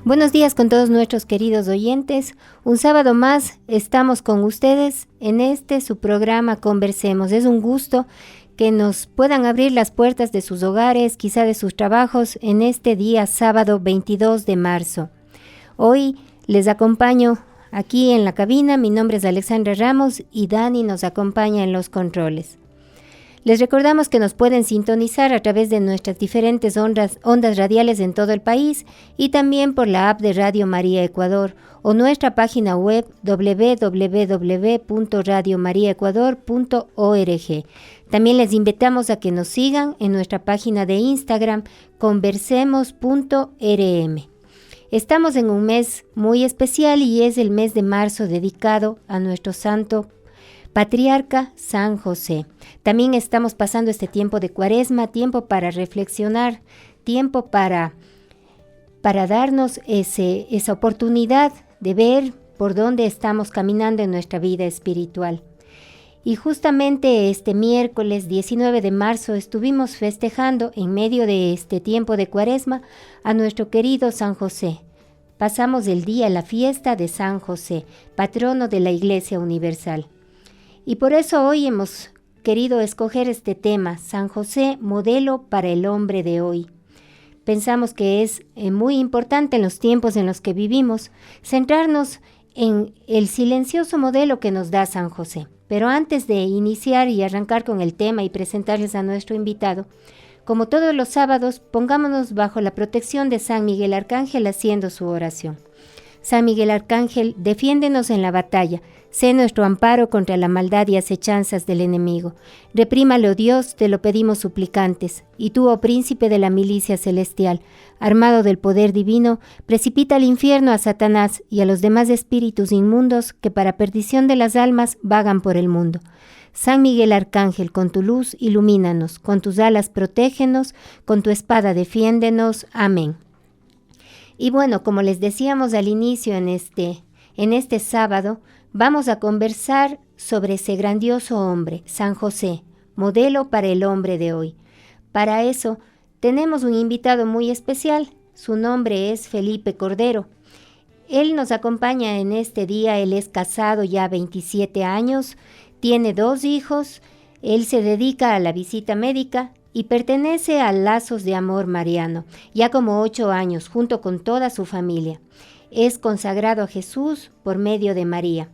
Buenos días con todos nuestros queridos oyentes. Un sábado más estamos con ustedes en su programa Conversemos. Es un gusto que nos puedan abrir las puertas de sus hogares, quizá de sus trabajos, en este día sábado 22 de marzo. Hoy les acompaño aquí en la cabina. Mi nombre es Alexandra Ramos y Dani nos acompaña en los controles. Les recordamos que nos pueden sintonizar a través de nuestras diferentes ondas radiales en todo el país y también por la app de Radio María Ecuador o nuestra página web www.radiomariaecuador.org. También les invitamos a que nos sigan en nuestra página de Instagram conversemos.rm. Estamos en un mes muy especial y es el mes de marzo dedicado a nuestro santo Patriarca San José. También estamos pasando este tiempo de Cuaresma, tiempo para reflexionar, tiempo para darnos esa oportunidad de ver por dónde estamos caminando en nuestra vida espiritual. Y justamente este miércoles 19 de marzo estuvimos festejando en medio de este tiempo de Cuaresma a nuestro querido San José. Pasamos el día, la fiesta de San José, patrono de la Iglesia Universal. Y por eso hoy hemos querido escoger este tema, San José, modelo para el hombre de hoy. Pensamos que es muy importante en los tiempos en los que vivimos centrarnos en el silencioso modelo que nos da San José. Pero antes de iniciar y arrancar con el tema y presentarles a nuestro invitado, como todos los sábados, pongámonos bajo la protección de San Miguel Arcángel haciendo su oración. San Miguel Arcángel, defiéndenos en la batalla, sé nuestro amparo contra la maldad y acechanzas del enemigo. Reprímalo, Dios, te lo pedimos suplicantes. Y tú, oh príncipe de la milicia celestial, armado del poder divino, precipita al infierno a Satanás y a los demás espíritus inmundos que para perdición de las almas vagan por el mundo. San Miguel Arcángel, con tu luz ilumínanos, con tus alas protégenos, con tu espada defiéndenos. Amén. Y bueno, como les decíamos al inicio en este sábado, vamos a conversar sobre ese grandioso hombre, San José, modelo para el hombre de hoy. Para eso tenemos un invitado muy especial, su nombre es Felipe Cordero. Él nos acompaña en este día, él es casado ya 27 años, tiene 2 hijos, él se dedica a la visita médica y pertenece a Lazos de Amor Mariano, ya como 8 años, junto con toda su familia. Es consagrado a Jesús por medio de María.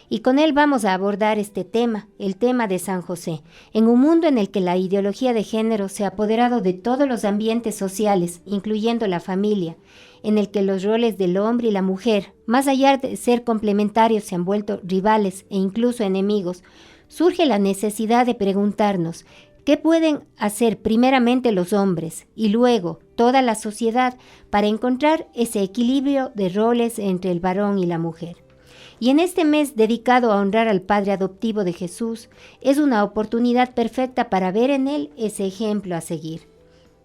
Y con él vamos a abordar este tema, el tema de San José, en un mundo en el que la ideología de género se ha apoderado de todos los ambientes sociales, incluyendo la familia, en el que los roles del hombre y la mujer, más allá de ser complementarios, se han vuelto rivales e incluso enemigos. Surge la necesidad de preguntarnos, ¿qué pueden hacer primeramente los hombres y luego toda la sociedad para encontrar ese equilibrio de roles entre el varón y la mujer? Y en este mes dedicado a honrar al Padre adoptivo de Jesús, es una oportunidad perfecta para ver en él ese ejemplo a seguir.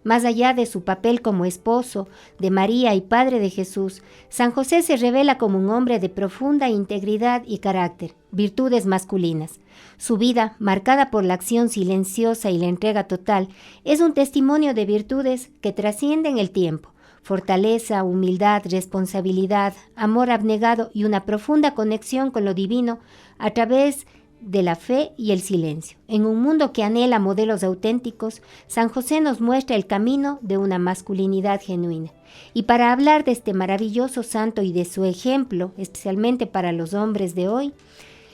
Más allá de su papel como esposo de María y padre de Jesús, San José se revela como un hombre de profunda integridad y carácter, virtudes masculinas. Su vida, marcada por la acción silenciosa y la entrega total, es un testimonio de virtudes que trascienden el tiempo. Fortaleza, humildad, responsabilidad, amor abnegado y una profunda conexión con lo divino a través de la fe y el silencio. En un mundo que anhela modelos auténticos, San José nos muestra el camino de una masculinidad genuina. Y para hablar de este maravilloso santo y de su ejemplo, especialmente para los hombres de hoy,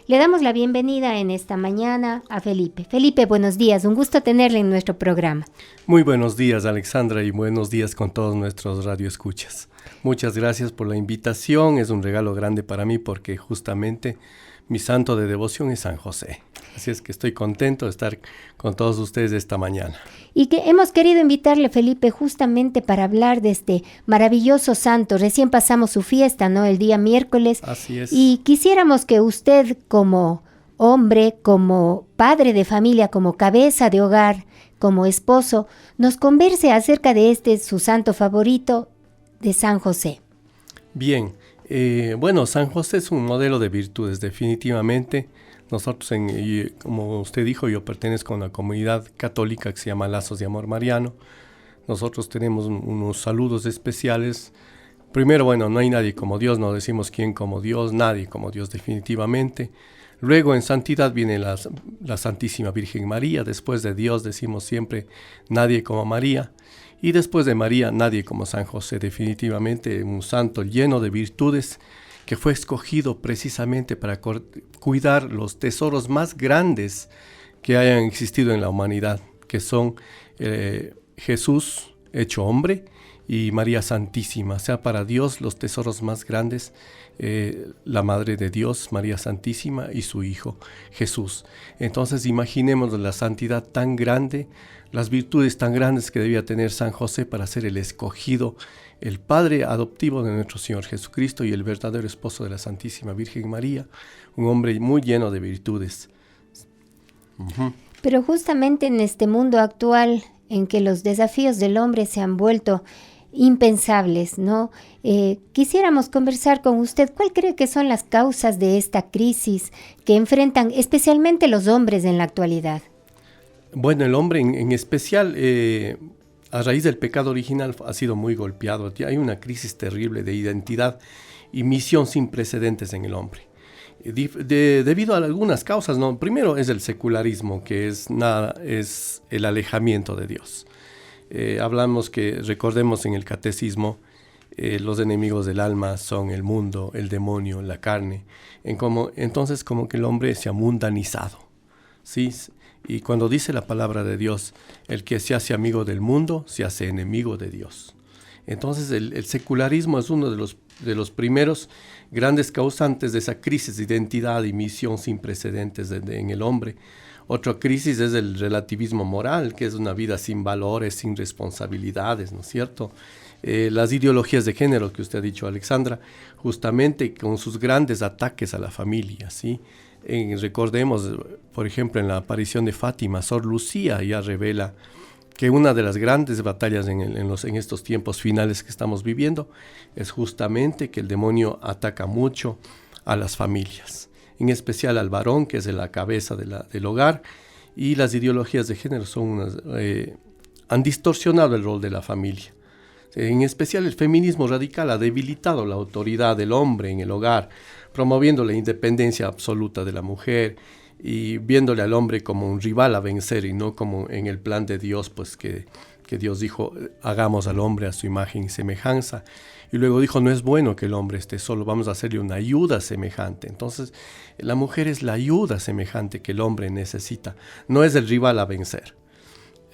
le damos la bienvenida en esta mañana a Felipe. Felipe, buenos días, un gusto tenerle en nuestro programa. Muy buenos días, Alexandra, y buenos días con todos nuestros radioescuchas. Muchas gracias por la invitación, es un regalo grande para mí porque justamente mi santo de devoción es San José. Así es que estoy contento de estar con todos ustedes esta mañana. Y que hemos querido invitarle, Felipe, justamente para hablar de este maravilloso santo. Recién pasamos su fiesta, ¿no? El día miércoles. Así es. Y quisiéramos que usted, como hombre, como padre de familia, como cabeza de hogar, como esposo, nos converse acerca de su santo favorito, de San José. Bien. Bueno, San José es un modelo de virtudes, definitivamente. Nosotros, como usted dijo, yo pertenezco a una comunidad católica que se llama Lazos de Amor Mariano. Nosotros tenemos unos saludos especiales Primero, bueno, no hay nadie como Dios, no decimos quién como Dios, nadie como Dios definitivamente. Luego en santidad viene la Santísima Virgen María. Después de Dios decimos siempre nadie como María. Y después de María nadie como San José, definitivamente un santo lleno de virtudes que fue escogido precisamente para cuidar los tesoros más grandes que hayan existido en la humanidad, que son Jesús hecho hombre y María Santísima. O sea, para Dios los tesoros más grandes, la Madre de Dios, María Santísima, y su Hijo, Jesús. Entonces imaginemos la santidad tan grande, las virtudes tan grandes que debía tener San José para ser el escogido, el padre adoptivo de nuestro Señor Jesucristo y el verdadero esposo de la Santísima Virgen María, un hombre muy lleno de virtudes. Uh-huh. Pero justamente en este mundo actual, en que los desafíos del hombre se han vuelto impensables, ¿no? Quisiéramos conversar con usted. ¿Cuál cree que son las causas de esta crisis que enfrentan especialmente los hombres en la actualidad? Bueno, el hombre en especial, a raíz del pecado original, ha sido muy golpeado. Hay una crisis terrible de identidad y misión sin precedentes en el hombre. Debido a algunas causas, ¿no? Primero es el secularismo, que es el alejamiento de Dios. Recordemos en el catecismo, los enemigos del alma son el mundo, el demonio, la carne. Entonces como que el hombre se ha mundanizado, ¿sí? Y cuando dice la palabra de Dios, el que se hace amigo del mundo, se hace enemigo de Dios. Entonces el secularismo es uno de los primeros grandes causantes de esa crisis de identidad y misión sin precedentes en el hombre. Otra crisis es el relativismo moral, que es una vida sin valores, sin responsabilidades, ¿no es cierto? Las ideologías de género que usted ha dicho, Alexandra, justamente con sus grandes ataques a la familia, ¿sí? Recordemos, por ejemplo, en la aparición de Fátima, Sor Lucía ya revela que una de las grandes batallas en estos tiempos finales que estamos viviendo es justamente que el demonio ataca mucho a las familias, en especial al varón, que es la cabeza del hogar, y las ideologías de género han distorsionado el rol de la familia. En especial el feminismo radical ha debilitado la autoridad del hombre en el hogar, promoviendo la independencia absoluta de la mujer y viéndole al hombre como un rival a vencer y no como en el plan de Dios, pues que Dios dijo, hagamos al hombre a su imagen y semejanza. Y luego dijo, no es bueno que el hombre esté solo, vamos a hacerle una ayuda semejante. Entonces, la mujer es la ayuda semejante que el hombre necesita, no es el rival a vencer.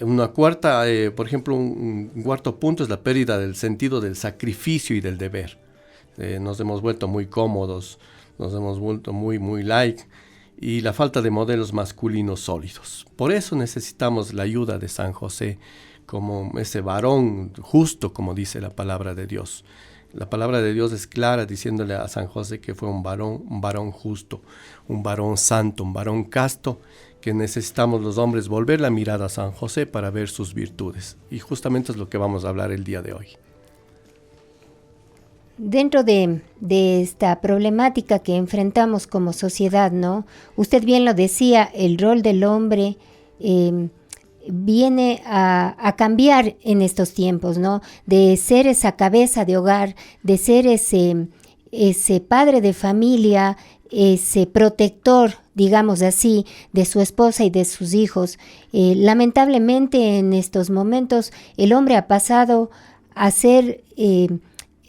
Una cuarta, por ejemplo, un cuarto punto es la pérdida del sentido del sacrificio y del deber. Nos hemos vuelto muy cómodos, nos hemos vuelto muy like, y la falta de modelos masculinos sólidos. Por eso necesitamos la ayuda de San José, como ese varón justo, como dice la palabra de Dios. La palabra de Dios es clara diciéndole a San José que fue un varón justo, un varón santo, un varón casto, que necesitamos los hombres volver la mirada a San José para ver sus virtudes. Y justamente es lo que vamos a hablar el día de hoy. Dentro de esta problemática que enfrentamos como sociedad, ¿no? Usted bien lo decía, el rol del hombre viene a cambiar en estos tiempos, ¿no? De ser esa cabeza de hogar, de ser ese padre de familia, ese protector, digamos así, de su esposa y de sus hijos. Lamentablemente en estos momentos el hombre ha pasado a ser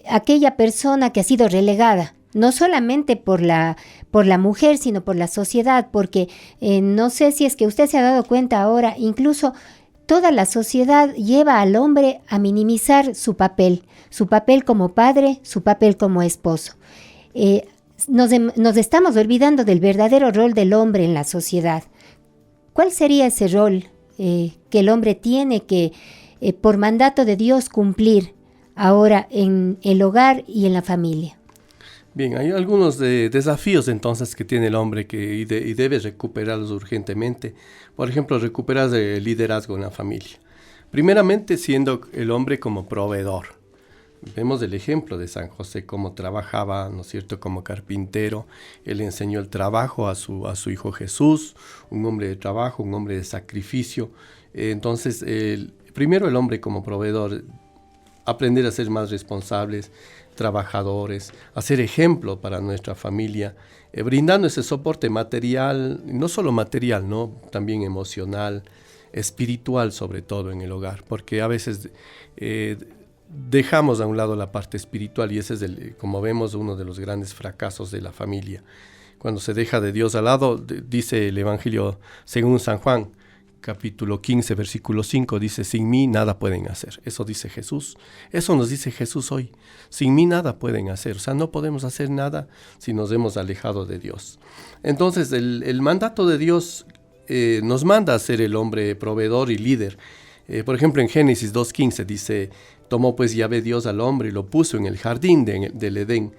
aquella persona que ha sido relegada, no solamente por la mujer, sino por la sociedad, porque no sé si es que usted se ha dado cuenta ahora, incluso toda la sociedad lleva al hombre a minimizar su papel como padre, su papel como esposo. Nos estamos olvidando del verdadero rol del hombre en la sociedad. ¿Cuál sería ese rol que el hombre tiene que, por mandato de Dios, cumplir ahora en el hogar y en la familia? Bien, hay algunos desafíos entonces que tiene el hombre y debe recuperarlos urgentemente. Por ejemplo, recuperar el liderazgo en la familia. Primeramente, siendo el hombre como proveedor. Vemos el ejemplo de San José, cómo trabajaba, ¿no es cierto?, como carpintero. Él enseñó el trabajo a su hijo Jesús, un hombre de trabajo, un hombre de sacrificio. Entonces, primero el hombre como proveedor. aprender a ser más responsables, trabajadores, a ser ejemplo para nuestra familia, brindando ese soporte material, no solo material, ¿no? También emocional, espiritual sobre todo en el hogar, porque a veces dejamos a un lado la parte espiritual y ese es, como vemos, uno de los grandes fracasos de la familia. Cuando se deja de Dios al lado, dice el Evangelio según San Juan, capítulo 15, versículo 5, dice, sin mí nada pueden hacer. Eso dice Jesús. Eso nos dice Jesús hoy. Sin mí nada pueden hacer. O sea, no podemos hacer nada si nos hemos alejado de Dios. Entonces, el mandato de Dios nos manda a ser el hombre proveedor y líder. Por ejemplo, en Génesis 2:15 dice, tomó pues Yahvé Dios al hombre y lo puso en el jardín del Edén,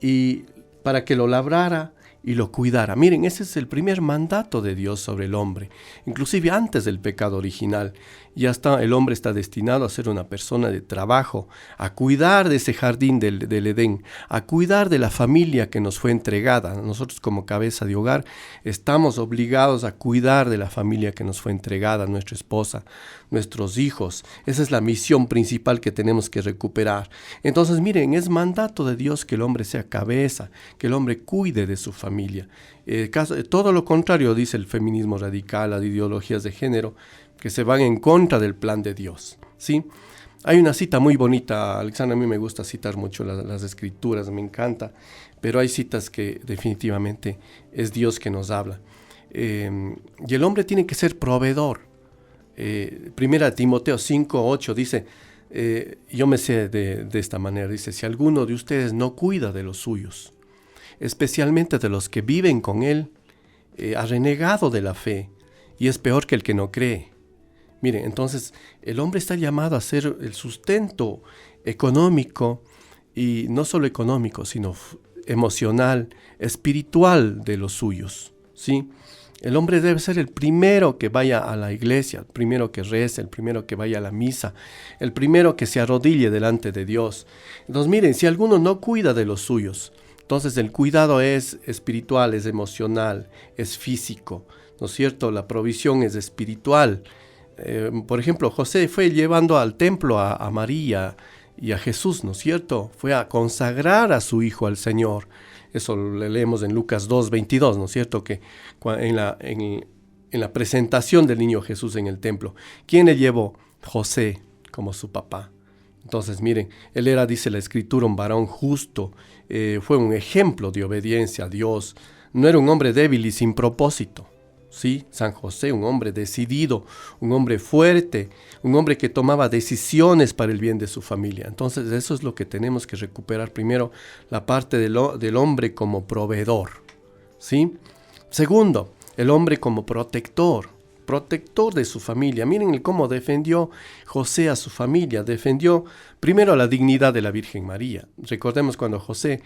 y para que lo labrara y lo cuidara. Miren, ese es el primer mandato de Dios sobre el hombre, inclusive antes del pecado original. Ya está, el hombre está destinado a ser una persona de trabajo, a cuidar de ese jardín del Edén, a cuidar de la familia que nos fue entregada. Nosotros como cabeza de hogar estamos obligados a cuidar de la familia que nos fue entregada, nuestra esposa, nuestros hijos. Esa es la misión principal que tenemos que recuperar. Entonces, miren, es mandato de Dios que el hombre sea cabeza, que el hombre cuide de su familia. Todo lo contrario dice el feminismo radical, las ideologías de género, que se van en contra del plan de Dios, ¿sí? Hay una cita muy bonita, Alexandra, a mí me gusta citar mucho las escrituras, me encanta, pero hay citas que definitivamente es Dios que nos habla. Y el hombre tiene que ser proveedor. Primera Timoteo 5:8 dice, yo me sé de esta manera, dice, si alguno de ustedes no cuida de los suyos, especialmente de los que viven con él, ha renegado de la fe y es peor que el que no cree. Miren, entonces el hombre está llamado a ser el sustento económico, y no solo económico, sino emocional, espiritual de los suyos, ¿sí? El hombre debe ser el primero que vaya a la iglesia, el primero que rece, el primero que vaya a la misa, el primero que se arrodille delante de Dios. Entonces miren, si alguno no cuida de los suyos, entonces el cuidado es espiritual, es emocional, es físico, ¿no es cierto? La provisión es espiritual. Por ejemplo, José fue llevando al templo a María y a Jesús, ¿no es cierto? Fue a consagrar a su hijo al Señor. Eso lo leemos en Lucas 2:22, ¿no es cierto? Que en la presentación del niño Jesús en el templo, ¿quién le llevó? José, como su papá. Entonces, miren, él era, dice la Escritura, un varón justo, fue un ejemplo de obediencia a Dios, no era un hombre débil y sin propósito. Sí, San José, un hombre decidido, un hombre fuerte, un hombre que tomaba decisiones para el bien de su familia. Entonces, eso es lo que tenemos que recuperar primero, la parte del hombre como proveedor, ¿sí? Segundo, el hombre como protector de su familia. Miren cómo defendió José a su familia, defendió primero la dignidad de la Virgen María. Recordemos cuando José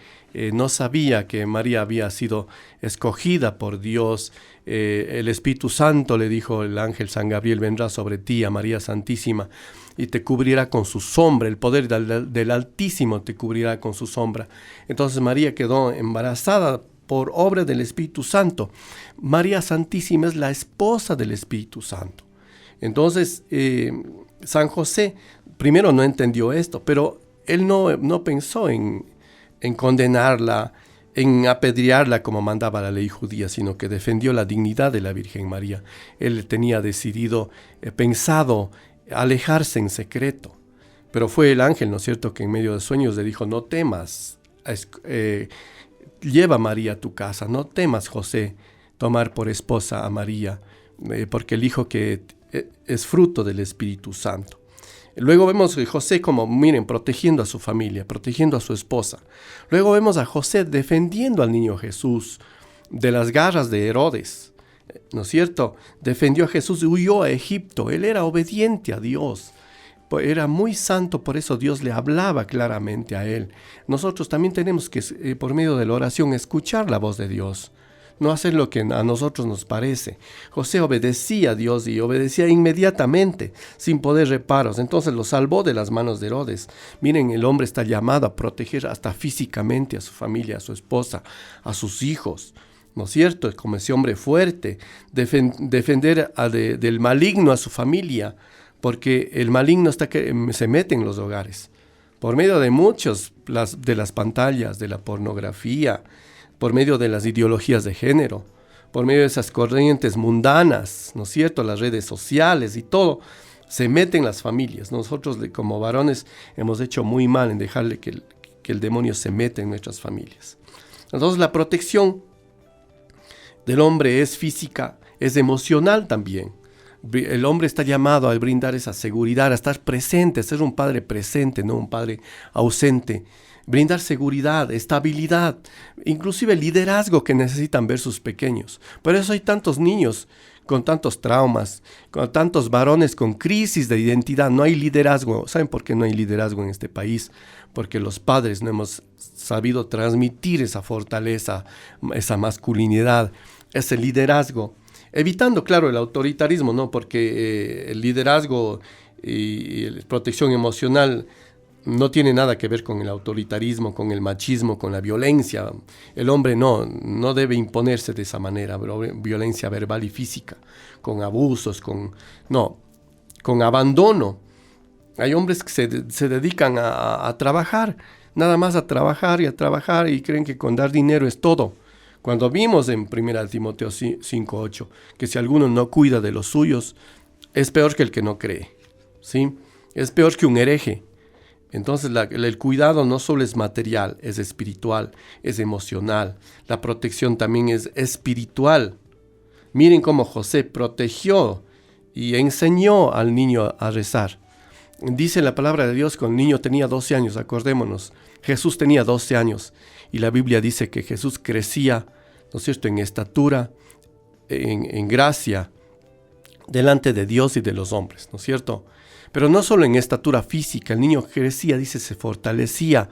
no sabía que María había sido escogida por Dios, el Espíritu Santo le dijo, el ángel San Gabriel vendrá sobre ti, a María Santísima, y te cubrirá con su sombra, el poder del Altísimo te cubrirá con su sombra. Entonces María quedó embarazada por obra del Espíritu Santo. María Santísima es la esposa del Espíritu Santo. Entonces, San José primero no entendió esto, pero él no pensó en condenarla, en apedrearla como mandaba la ley judía, sino que defendió la dignidad de la Virgen María. Él tenía decidido, pensado alejarse en secreto. Pero fue el ángel, ¿no es cierto?, que en medio de sueños le dijo, no temas, lleva a María a tu casa, no temas, José, tomar por esposa a María, porque el hijo que es fruto del Espíritu Santo. Luego vemos a José como, miren, protegiendo a su familia, protegiendo a su esposa. Luego vemos a José defendiendo al niño Jesús de las garras de Herodes, ¿no es cierto? Defendió a Jesús y huyó a Egipto. Él era obediente a Dios. Era muy santo, por eso Dios le hablaba claramente a él. Nosotros también tenemos que, por medio de la oración, escuchar la voz de Dios, no hacer lo que a nosotros nos parece. José obedecía a Dios y obedecía inmediatamente, sin poner reparos. Entonces lo salvó de las manos de Herodes. Miren, el hombre está llamado a proteger hasta físicamente a su familia, a su esposa, a sus hijos, ¿no es cierto? Como ese hombre fuerte, defender del maligno a su familia, porque el maligno se mete en los hogares, por medio de de las pantallas, de la pornografía, por medio de las ideologías de género, por medio de esas corrientes mundanas, ¿no es cierto?, las redes sociales y todo, se meten en las familias. Nosotros como varones hemos hecho muy mal en dejarle que el demonio se meta en nuestras familias. Entonces la protección del hombre es física, es emocional también. El hombre está llamado a brindar esa seguridad, a estar presente, a ser un padre presente, no un padre ausente. Brindar seguridad, estabilidad, inclusive liderazgo que necesitan ver sus pequeños. Por eso hay tantos niños con tantos traumas, con tantos varones con crisis de identidad. No hay liderazgo. ¿Saben por qué no hay liderazgo en este país? Porque los padres no hemos sabido transmitir esa fortaleza, esa masculinidad, ese liderazgo. Evitando, claro, el autoritarismo, ¿no? Porque el liderazgo y la protección emocional no tiene nada que ver con el autoritarismo, con el machismo, con la violencia. El hombre no debe imponerse de esa manera, violencia verbal y física, con abusos, con abandono. Hay hombres que se dedican a trabajar, nada más a trabajar y creen que con dar dinero es todo. Cuando vimos en 1 Timoteo 5:8 que si alguno no cuida de los suyos, es peor que el que no cree, ¿sí? Es peor que un hereje. Entonces el cuidado no solo es material, es espiritual, es emocional. La protección también es espiritual. Miren cómo José protegió y enseñó al niño a rezar. Dice la palabra de Dios que el niño tenía 12 años, acordémonos. Jesús tenía 12 años y la Biblia dice que Jesús crecía, ¿no es cierto?, en estatura, en gracia, delante de Dios y de los hombres, ¿no es cierto? Pero no solo en estatura física, el niño crecía, dice, se fortalecía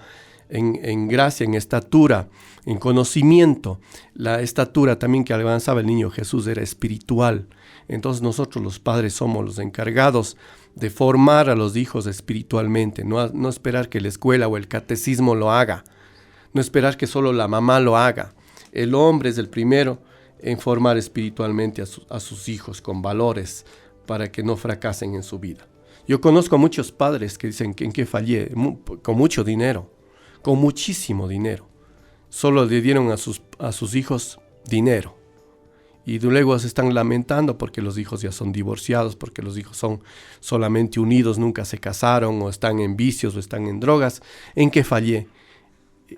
en gracia, en estatura, en conocimiento. La estatura también que avanzaba el niño Jesús era espiritual. Entonces nosotros los padres somos los encargados de formar a los hijos espiritualmente, no esperar que la escuela o el catecismo lo haga, no esperar que solo la mamá lo haga. El hombre es el primero en formar espiritualmente a sus hijos con valores para que no fracasen en su vida. Yo conozco a muchos padres que dicen que en qué fallé, con mucho dinero, con muchísimo dinero. Solo le dieron a sus hijos dinero. Y luego se están lamentando porque los hijos ya son divorciados, porque los hijos son solamente unidos, nunca se casaron, o están en vicios, o están en drogas. ¿En qué fallé?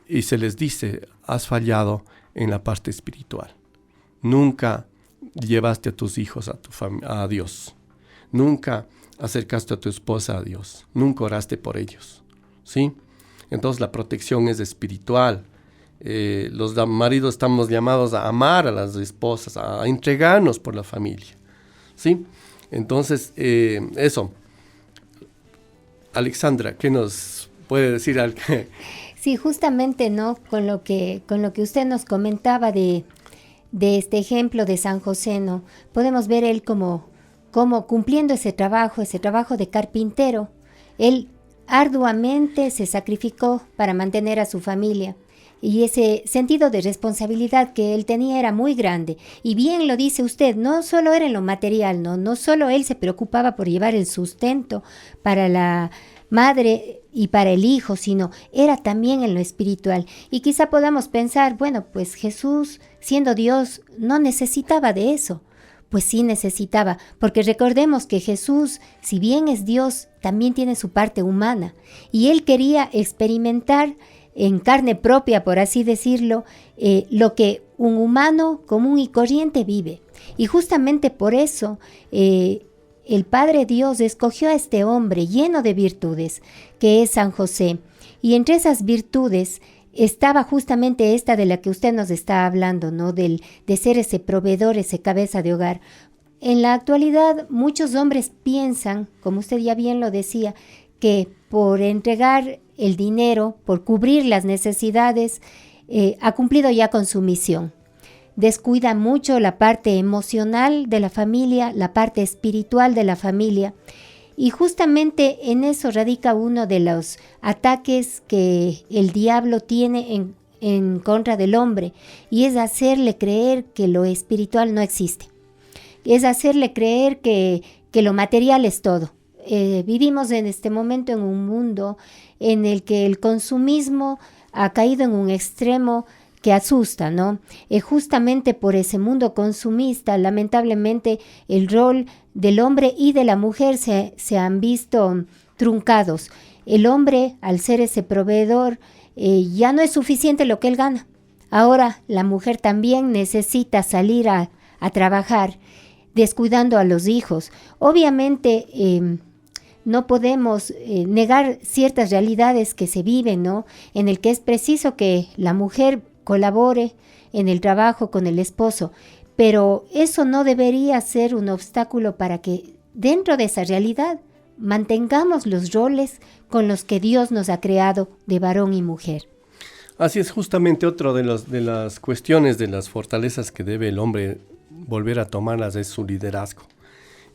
Y se les dice, has fallado en la parte espiritual. Nunca llevaste a tus hijos a Dios. Nunca acercaste a tu esposa a Dios. Nunca oraste por ellos. ¿Sí? Entonces la protección es espiritual. Los maridos estamos llamados a amar a las esposas, a entregarnos por la familia. ¿Sí? Entonces, eso. Alexandra, ¿qué nos puede decir? Sí, justamente, ¿no? Con lo que usted nos comentaba de este ejemplo de San José, ¿no? Podemos ver él como cumpliendo ese trabajo de carpintero. Él arduamente se sacrificó para mantener a su familia. Y ese sentido de responsabilidad que él tenía era muy grande. Y bien lo dice usted, no solo era en lo material, no solo él se preocupaba por llevar el sustento para la madre y para el hijo, sino era también en lo espiritual. Y quizá podamos pensar, bueno, pues Jesús, siendo Dios, no necesitaba de eso. Pues sí necesitaba, porque recordemos que Jesús, si bien es Dios, también tiene su parte humana. Y él quería experimentar en carne propia, por así decirlo, lo que un humano común y corriente vive. Y justamente por eso el Padre Dios escogió a este hombre lleno de virtudes, que es San José. Y entre esas virtudes estaba justamente esta de la que usted nos está hablando, ¿no? De ser ese proveedor, ese cabeza de hogar. En la actualidad, muchos hombres piensan, como usted ya bien lo decía, que por entregar el dinero, por cubrir las necesidades, ha cumplido ya con su misión. Descuida mucho la parte emocional de la familia, la parte espiritual de la familia. Y justamente en eso radica uno de los ataques que el diablo tiene en contra del hombre, y es hacerle creer que lo espiritual no existe. Es hacerle creer que lo material es todo. vivimos en este momento en un mundo en el que el consumismo ha caído en un extremo que asusta, ¿no? Justamente por ese mundo consumista, lamentablemente, el rol del hombre y de la mujer se han visto truncados. El hombre, al ser ese proveedor, ya no es suficiente lo que él gana. Ahora la mujer también necesita salir a trabajar, descuidando a los hijos. Obviamente, no podemos negar ciertas realidades que se viven, ¿no? En el que es preciso que la mujer colabore en el trabajo con el esposo, pero eso no debería ser un obstáculo para que dentro de esa realidad mantengamos los roles con los que Dios nos ha creado de varón y mujer. Así es, justamente otra de las cuestiones, de las fortalezas que debe el hombre volver a tomarlas es su liderazgo.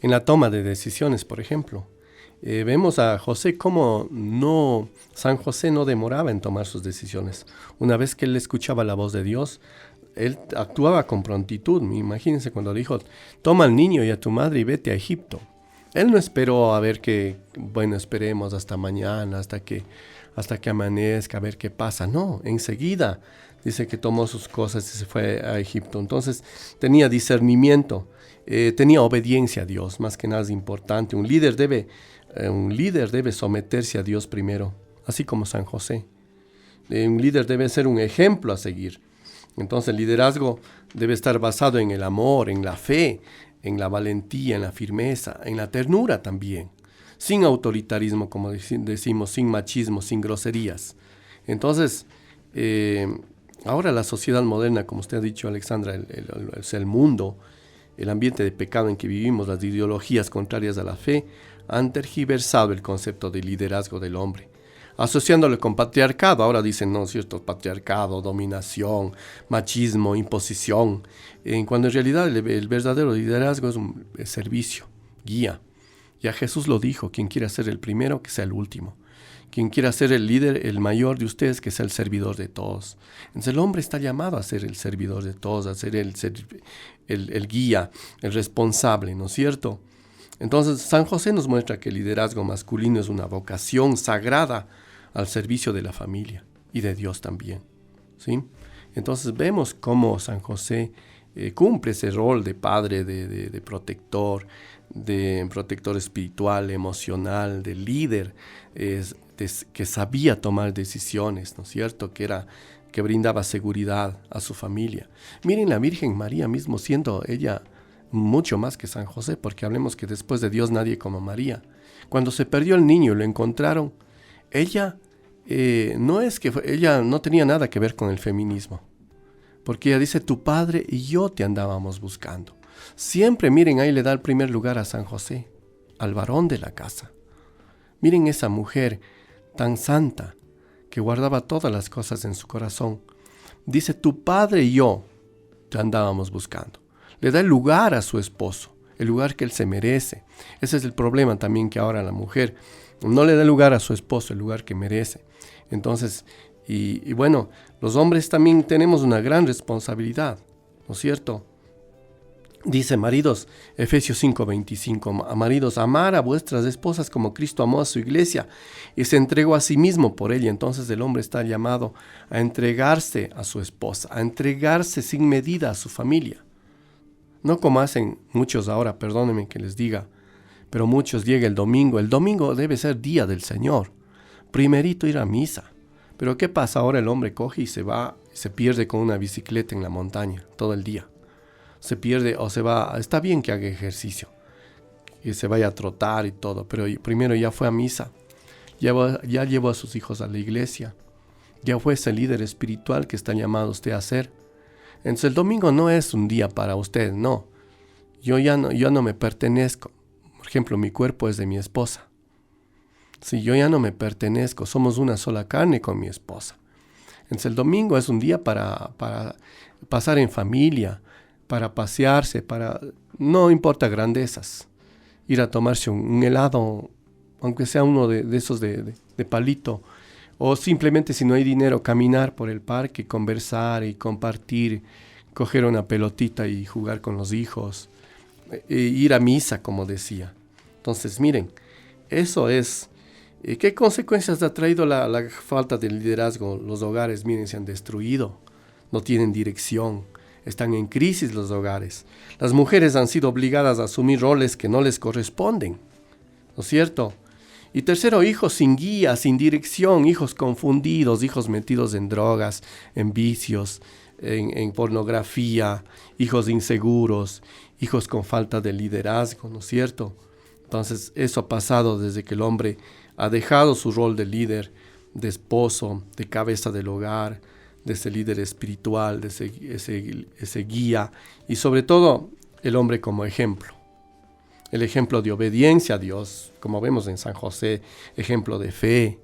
En la toma de decisiones, por ejemplo, vemos a José cómo San José no demoraba en tomar sus decisiones. Una vez que él escuchaba la voz de Dios, él actuaba con prontitud. Imagínense cuando dijo, toma al niño y a tu madre y vete a Egipto. Él no esperó a ver esperemos hasta mañana, hasta que amanezca, a ver qué pasa. No, enseguida dice que tomó sus cosas y se fue a Egipto. Entonces tenía discernimiento, tenía obediencia a Dios, más que nada es importante. Un líder debe someterse a Dios primero, así como San José. Un líder debe ser un ejemplo a seguir. Entonces el liderazgo debe estar basado en el amor, en la fe, en la valentía, en la firmeza, en la ternura también. Sin autoritarismo, como decimos, sin machismo, sin groserías. Entonces, ahora la sociedad moderna, como usted ha dicho, Alexandra, el mundo, el ambiente de pecado en que vivimos, las ideologías contrarias a la fe, han tergiversado el concepto de liderazgo del hombre, asociándolo con patriarcado. Ahora dicen, no, cierto, patriarcado, dominación, machismo, imposición, cuando en realidad el verdadero liderazgo es servicio, guía. Ya Jesús lo dijo, quien quiera ser el primero, que sea el último. Quien quiera ser el líder, el mayor de ustedes, que sea el servidor de todos. Entonces el hombre está llamado a ser el servidor de todos, a ser el guía, el responsable, ¿no es cierto? Entonces San José nos muestra que el liderazgo masculino es una vocación sagrada al servicio de la familia y de Dios también, ¿sí? Entonces vemos cómo San José cumple ese rol de padre, de protector espiritual, emocional, de líder, que sabía tomar decisiones, ¿no es cierto? Que brindaba seguridad a su familia. Miren la Virgen María mismo, siendo ella mucho más que San José, porque hablemos que después de Dios nadie como María. Cuando se perdió el niño y lo encontraron, ella ella no tenía nada que ver con el feminismo, porque ella dice, tu padre y yo te andábamos buscando. Siempre, miren, ahí le da el primer lugar a San José, al varón de la casa. Miren esa mujer tan santa, que guardaba todas las cosas en su corazón. Dice, tu padre y yo te andábamos buscando. Le da el lugar a su esposo, el lugar que él se merece. Ese es el problema también, que ahora la mujer no le da lugar a su esposo, el lugar que merece. Entonces, y bueno, los hombres también tenemos una gran responsabilidad, ¿no es cierto? Dice, maridos, Efesios 5:25, maridos, amar a vuestras esposas como Cristo amó a su iglesia y se entregó a sí mismo por ella. Entonces el hombre está llamado a entregarse a su esposa, a entregarse sin medida a su familia. No como hacen muchos ahora, perdónenme que les diga, pero muchos llegan el domingo. El domingo debe ser día del Señor. Primerito ir a misa. Pero ¿qué pasa? Ahora el hombre coge y se pierde con una bicicleta en la montaña todo el día. Se pierde o se va. Está bien que haga ejercicio, que se vaya a trotar y todo, pero primero ya fue a misa, ya llevó a sus hijos a la iglesia, ya fue ese líder espiritual que está llamado usted a ser. Entonces el domingo no es un día para usted, no. Yo no me pertenezco. Por ejemplo, mi cuerpo es de mi esposa. Si yo ya no me pertenezco, somos una sola carne con mi esposa. Entonces el domingo es un día para pasar en familia, para pasearse, no importa grandezas, ir a tomarse un helado, aunque sea uno de esos de palito, o simplemente, si no hay dinero, caminar por el parque, conversar y compartir, coger una pelotita y jugar con los hijos, ir a misa, como decía. Entonces miren, Eso es. ¿Qué consecuencias ha traído la falta de liderazgo? Los hogares, miren, se han destruido, no tienen dirección, están en crisis los hogares. Las mujeres han sido obligadas a asumir roles que no les corresponden, ¿no es cierto? Y tercero, hijos sin guía, sin dirección, hijos confundidos, hijos metidos en drogas, en vicios, en pornografía, hijos inseguros, hijos con falta de liderazgo, ¿no es cierto? Entonces eso ha pasado desde que el hombre ha dejado su rol de líder, de esposo, de cabeza del hogar, de ese líder espiritual, de ese guía, y sobre todo el hombre como ejemplo. El ejemplo de obediencia a Dios, como vemos en San José, ejemplo de fe,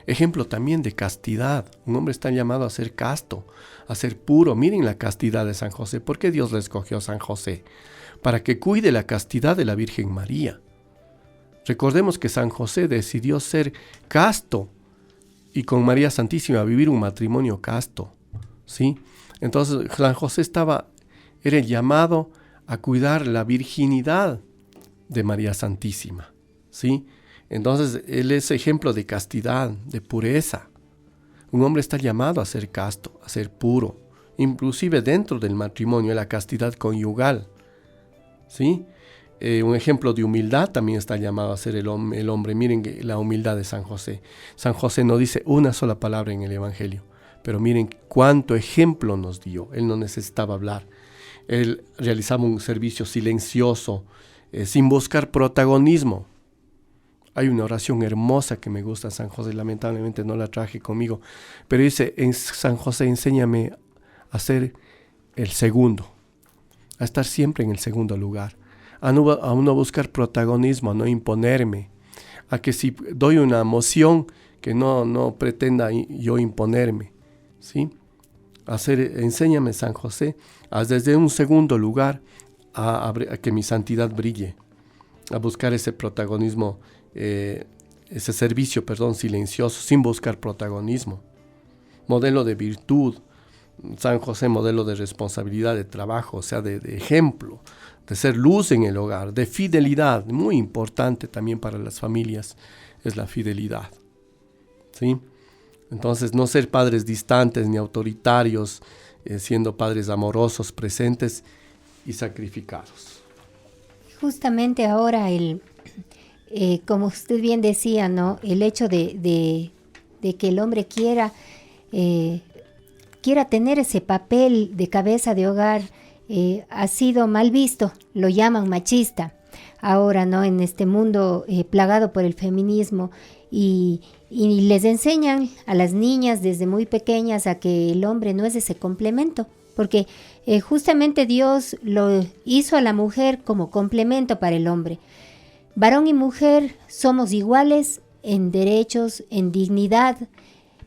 ejemplo también de castidad. Un hombre está llamado a ser casto, a ser puro. Miren la castidad de San José. ¿Por qué Dios le escogió a San José? Para que cuide la castidad de la Virgen María. Recordemos que San José decidió ser casto y con María Santísima vivir un matrimonio casto, ¿sí? Entonces San José era el llamado a cuidar la virginidad de María Santísima, ¿sí? Entonces él es ejemplo de castidad, de pureza. Un hombre está llamado a ser casto, a ser puro, inclusive dentro del matrimonio, la castidad conyugal, ¿sí? Un ejemplo de humildad también está llamado a ser el hombre. Miren la humildad de San José. San José no dice una sola palabra en el Evangelio, pero miren cuánto ejemplo nos dio. Él no necesitaba hablar. Él realizaba un servicio silencioso, sin buscar protagonismo. Hay una oración hermosa que me gusta, San José, lamentablemente no la traje conmigo, pero dice, San José, enséñame a ser el segundo, a estar siempre en el segundo lugar. A no buscar protagonismo, a no imponerme, a que si doy una moción que no pretenda yo imponerme, ¿sí? Enséñame, San José, desde un segundo lugar a que mi santidad brille, a buscar ese protagonismo, ese servicio, silencioso, sin buscar protagonismo. Modelo de virtud, San José, modelo de responsabilidad, de trabajo, o sea, de ejemplo, de ser luz en el hogar, de fidelidad, muy importante también para las familias, es la fidelidad, ¿sí? Entonces, no ser padres distantes ni autoritarios, siendo padres amorosos, presentes y sacrificados. Justamente ahora, como usted bien decía, ¿no? El hecho de que el hombre quiera tener ese papel de cabeza de hogar, ha sido mal visto, lo llaman machista. Ahora, ¿no? En este mundo plagado por el feminismo y les enseñan a las niñas desde muy pequeñas a que el hombre no es ese complemento, porque justamente Dios lo hizo a la mujer como complemento para el hombre. Varón y mujer somos iguales en derechos, en dignidad,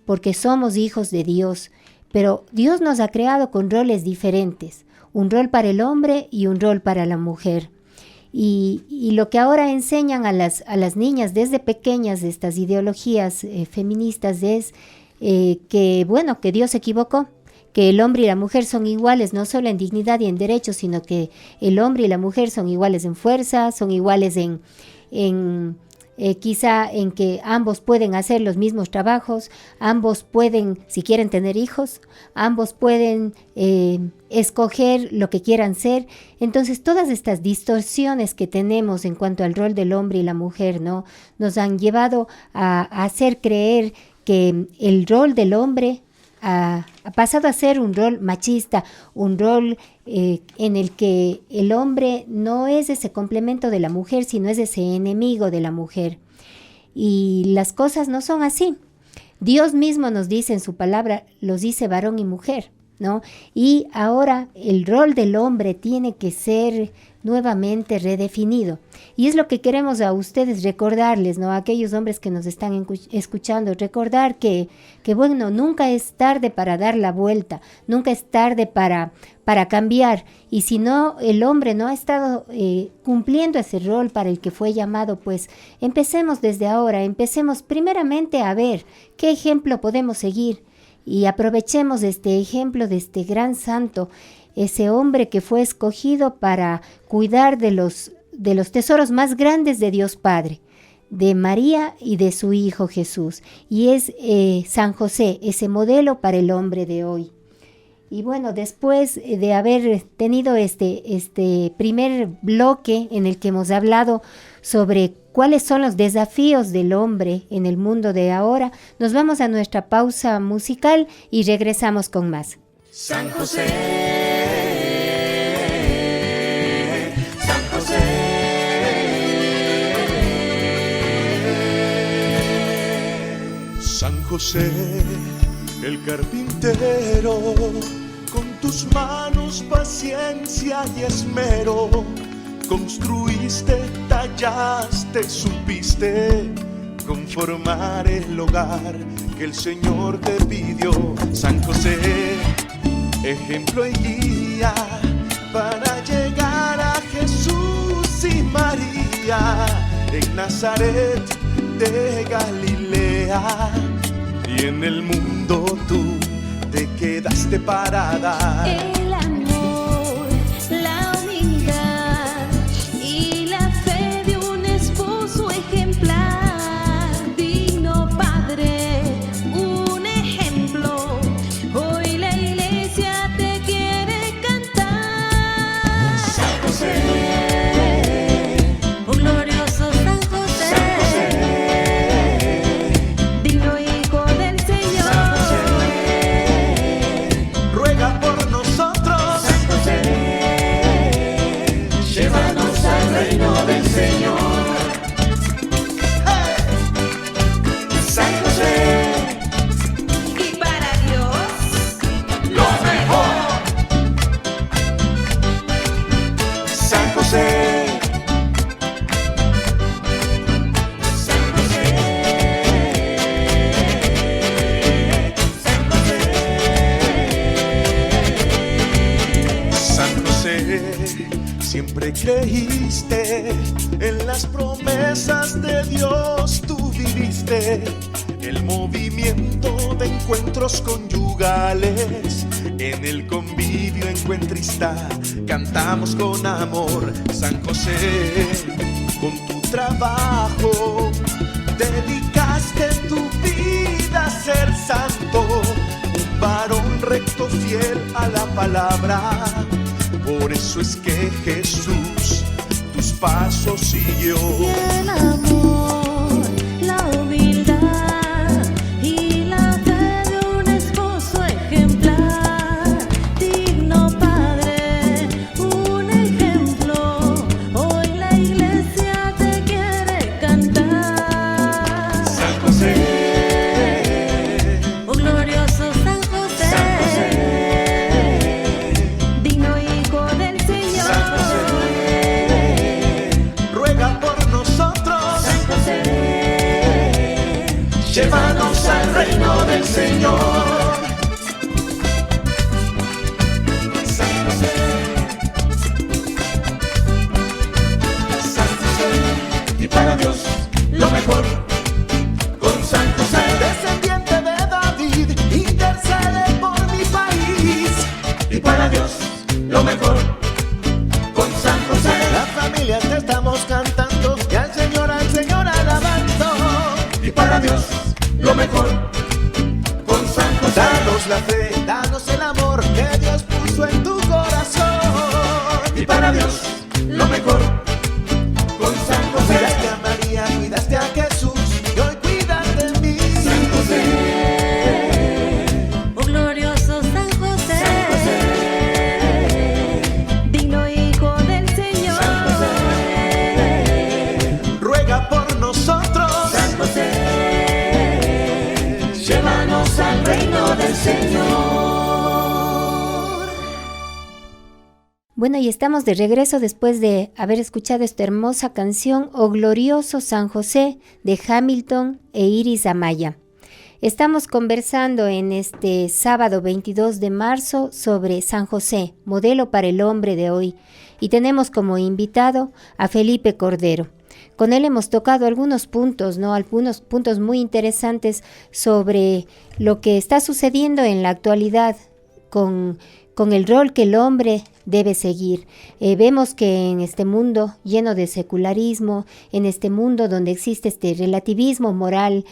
porque somos hijos de Dios, pero Dios nos ha creado con roles diferentes. Un rol para el hombre y un rol para la mujer. Y lo que ahora enseñan a las niñas desde pequeñas de estas ideologías feministas es que Dios se equivocó, que el hombre y la mujer son iguales no solo en dignidad y en derechos, sino que el hombre y la mujer son iguales en fuerza, son iguales quizá en que ambos pueden hacer los mismos trabajos, ambos pueden, si quieren tener hijos, ambos pueden escoger lo que quieran ser. Entonces todas estas distorsiones que tenemos en cuanto al rol del hombre y la mujer, ¿no? Nos han llevado a hacer creer que el rol del hombre ha pasado a ser un rol machista, un rol en el que el hombre no es ese complemento de la mujer, sino es ese enemigo de la mujer. Y las cosas no son así. Dios mismo nos dice en su palabra, los dice varón y mujer, ¿no? Y ahora el rol del hombre tiene que ser nuevamente redefinido. Y es lo que queremos a ustedes recordarles, ¿no? A aquellos hombres que nos están escuchando, recordar que nunca es tarde para dar la vuelta, nunca es tarde para cambiar. Y si no, el hombre no ha estado cumpliendo ese rol para el que fue llamado, pues empecemos desde ahora, empecemos primeramente a ver qué ejemplo podemos seguir y aprovechemos este ejemplo de este gran santo, ese hombre que fue escogido para cuidar de los tesoros más grandes de Dios Padre, de María y de su Hijo Jesús. Y es San José, ese modelo para el hombre de hoy. Y bueno, después de haber tenido este primer bloque en el que hemos hablado sobre cuáles son los desafíos del hombre en el mundo de ahora, nos vamos a nuestra pausa musical y regresamos con más. San José, San José, San José, el carpintero, con tus manos paciencia y esmero, construiste, tallaste, supiste conformar el hogar que el Señor te pidió. San José, ejemplo y guía para llegar a Jesús y María en Nazaret de Galilea, y en el mundo tú te quedaste parada. El amor, la humildad y la fe de un esposo ejemplar, digno padre, un ejemplo. Hoy la iglesia te quiere cantar. San José, Oh glorioso San José, San José, digno hijo del Señor. San José, Ruega por nosotros. San José, llévanos al reino del Señor. San José, Y para Dios, lo mejor. San José, San José, San José. San José, siempre creíste en las promesas de Dios, tú viviste el movimiento de encuentros conyugales. En el convivio encuentrista cantamos con amor. San José, con tu trabajo dedicaste tu vida a ser santo, un varón recto fiel a la palabra. Por eso es que Jesús tus pasos siguió. el amor, la humildad y la fe de un esposo ejemplar, digno padre, un ejemplo. Hoy la iglesia te quiere cantar. San José, Oh glorioso San José, San José, digno hijo del Señor. San José, Ruega por nosotros. San José, llévanos al reino del Señor. San José, San José, y para Dios lo mejor. Con San José, Descendiente de David, intercede por mi país. y para Dios lo mejor. Con San José, Las familias te estamos cantando y al Señor alabando. y para Dios lo mejor. Con San José, Danos la fe, danos el amor que Dios puso en tu corazón. y para Dios lo mejor. Con San José, Cuidaste a María, cuidaste a Jesús y hoy cuidas de mí. San José, Oh glorioso San José, San José, digno hijo del Señor. San José, Ruega por nosotros. San José, llévanos al reino del Señor. Bueno, y estamos de regreso después de haber escuchado esta hermosa canción, Oh glorioso San José, de Hamilton e Iris Amaya. Estamos conversando en este sábado 22 de marzo sobre San José, modelo para el hombre de hoy, y tenemos como invitado a Felipe Cordero. Con él hemos tocado algunos puntos, ¿no? Algunos puntos muy interesantes sobre lo que está sucediendo en la actualidad con con el rol que el hombre debe seguir. Vemos que en este mundo lleno de secularismo, en este mundo donde existe este relativismo moral,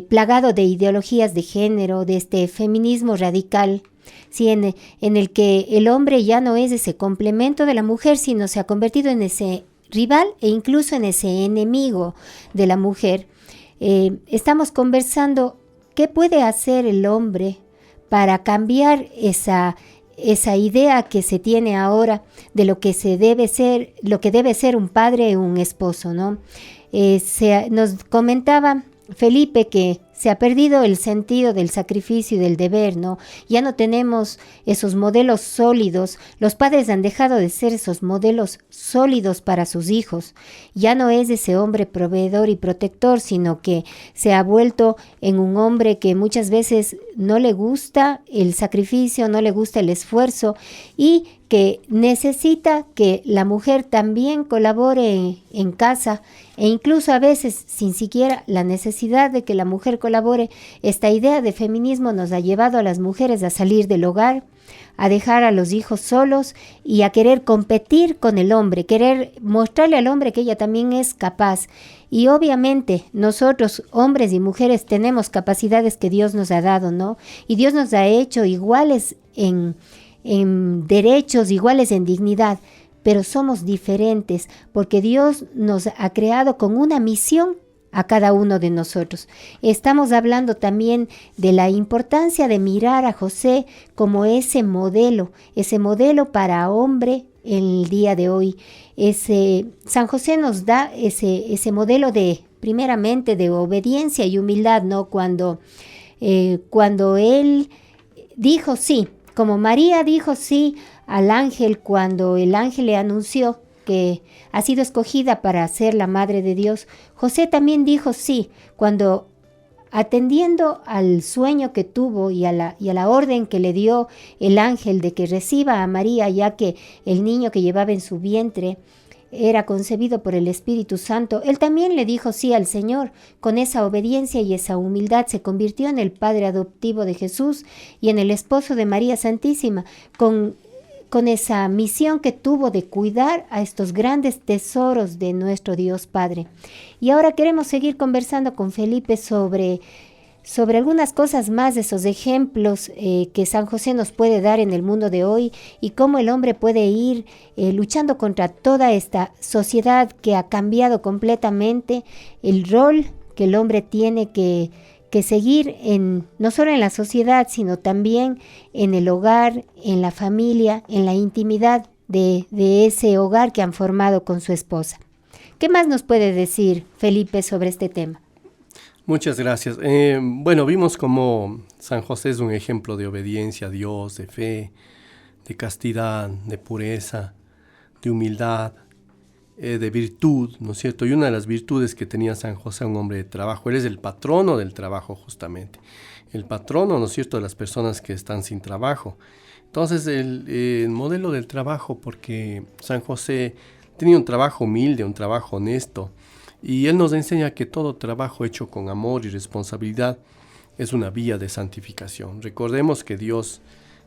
plagado de ideologías de género, de este feminismo radical, sí, en el que el hombre ya no es ese complemento de la mujer, sino se ha convertido en ese rival e incluso en ese enemigo de la mujer. Estamos conversando qué puede hacer el hombre para cambiar esa idea que se tiene ahora de lo que debe ser un padre o un esposo, ¿no? Nos comentaba Felipe que se ha perdido el sentido del sacrificio y del deber, ¿no? Ya no tenemos esos modelos sólidos. Los padres han dejado de ser esos modelos sólidos para sus hijos. Ya no es ese hombre proveedor y protector, sino que se ha vuelto en un hombre que muchas veces no le gusta el sacrificio, no le gusta el esfuerzo y que necesita que la mujer también colabore en casa e incluso a veces sin siquiera la necesidad de que la mujer colabore. Esta idea de feminismo nos ha llevado a las mujeres a salir del hogar, a dejar a los hijos solos y a querer competir con el hombre, querer mostrarle al hombre que ella también es capaz. Y obviamente nosotros, hombres y mujeres, tenemos capacidades que Dios nos ha dado, ¿no? Y Dios nos ha hecho iguales en derechos, iguales en dignidad, pero somos diferentes porque Dios nos ha creado con una misión a cada uno de nosotros. Estamos hablando también de la importancia de mirar a José como ese modelo para hombre en el día de hoy. San José nos da ese modelo primeramente de obediencia y humildad, ¿no? Cuando él dijo sí, como María dijo sí al ángel cuando el ángel le anunció que ha sido escogida para ser la madre de Dios, José también dijo sí cuando, atendiendo al sueño que tuvo y a la orden que le dio el ángel de que reciba a María, ya que el niño que llevaba en su vientre era concebido por el Espíritu Santo, él también le dijo sí al Señor. Con esa obediencia y esa humildad se convirtió en el padre adoptivo de Jesús y en el esposo de María Santísima, con esa misión que tuvo de cuidar a estos grandes tesoros de nuestro Dios Padre. Y ahora queremos seguir conversando con Felipe sobre algunas cosas más de esos ejemplos que San José nos puede dar en el mundo de hoy y cómo el hombre puede ir luchando contra toda esta sociedad que ha cambiado completamente el rol que el hombre tiene que seguir no solo en la sociedad, sino también en el hogar, en la familia, en la intimidad de ese hogar que han formado con su esposa. ¿Qué más nos puede decir Felipe sobre este tema? Muchas gracias. Bueno, vimos cómo San José es un ejemplo de obediencia a Dios, de fe, de castidad, de pureza, de humildad, de virtud, ¿no es cierto? Y una de las virtudes que tenía San José, un hombre de trabajo, él es el patrono del trabajo justamente. El patrono, ¿no es cierto?, de las personas que están sin trabajo. Entonces, el modelo del trabajo, porque San José tenía un trabajo humilde, un trabajo honesto, y él nos enseña que todo trabajo hecho con amor y responsabilidad es una vía de santificación. Recordemos que Dios,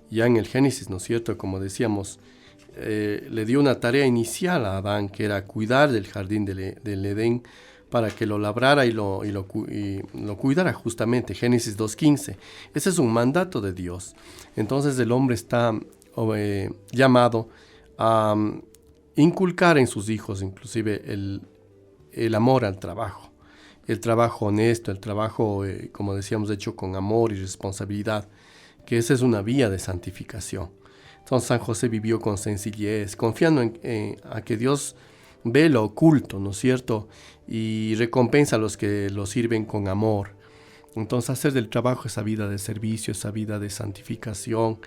ya en el Génesis, ¿no es cierto?, como decíamos, le dio una tarea inicial a Adán, que era cuidar del jardín del Edén, para que lo labrara y lo cuidara justamente. Génesis 2:15. Ese es un mandato de Dios. Entonces el hombre está llamado a inculcar en sus hijos inclusive el amor al trabajo, el trabajo honesto, el trabajo, como decíamos, hecho con amor y responsabilidad, que esa es una vía de santificación. Entonces San José vivió con sencillez, confiando a que Dios ve lo oculto, ¿no es cierto?, y recompensa a los que lo sirven con amor. Entonces hacer del trabajo esa vida de servicio, esa vida de santificación.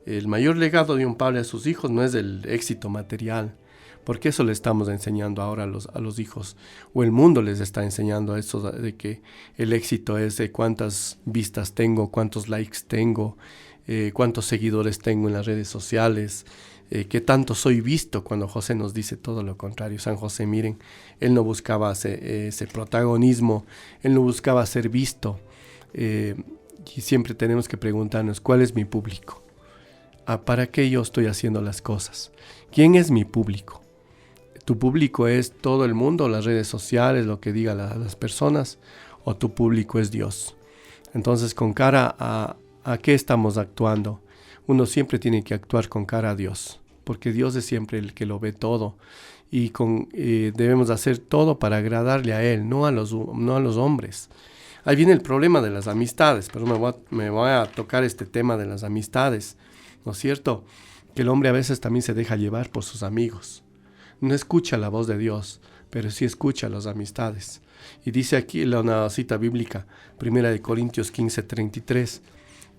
El mayor legado de un padre a sus hijos no es el éxito material, porque eso le estamos enseñando ahora a los hijos, o el mundo les está enseñando eso de que el éxito es de cuántas vistas tengo, cuántos likes tengo, cuántos seguidores tengo en las redes sociales, qué tanto soy visto, cuando José nos dice todo lo contrario. San José, miren, él no buscaba ese protagonismo, él no buscaba ser visto, y siempre tenemos que preguntarnos, ¿cuál es mi público? ¿para qué yo estoy haciendo las cosas? ¿Quién es mi público? ¿Tu público es todo el mundo, las redes sociales, lo que digan las personas? ¿O tu público es Dios? Entonces, ¿con cara a qué estamos actuando? Uno siempre tiene que actuar con cara a Dios, porque Dios es siempre el que lo ve todo. Y debemos hacer todo para agradarle a Él, no a los hombres. Ahí viene el problema de las amistades, pero me voy a tocar este tema de las amistades, ¿no es cierto? Que el hombre a veces también se deja llevar por sus amigos. No escucha la voz de Dios, pero sí escucha las amistades. Y dice aquí una cita bíblica, 1 Corintios 15:33,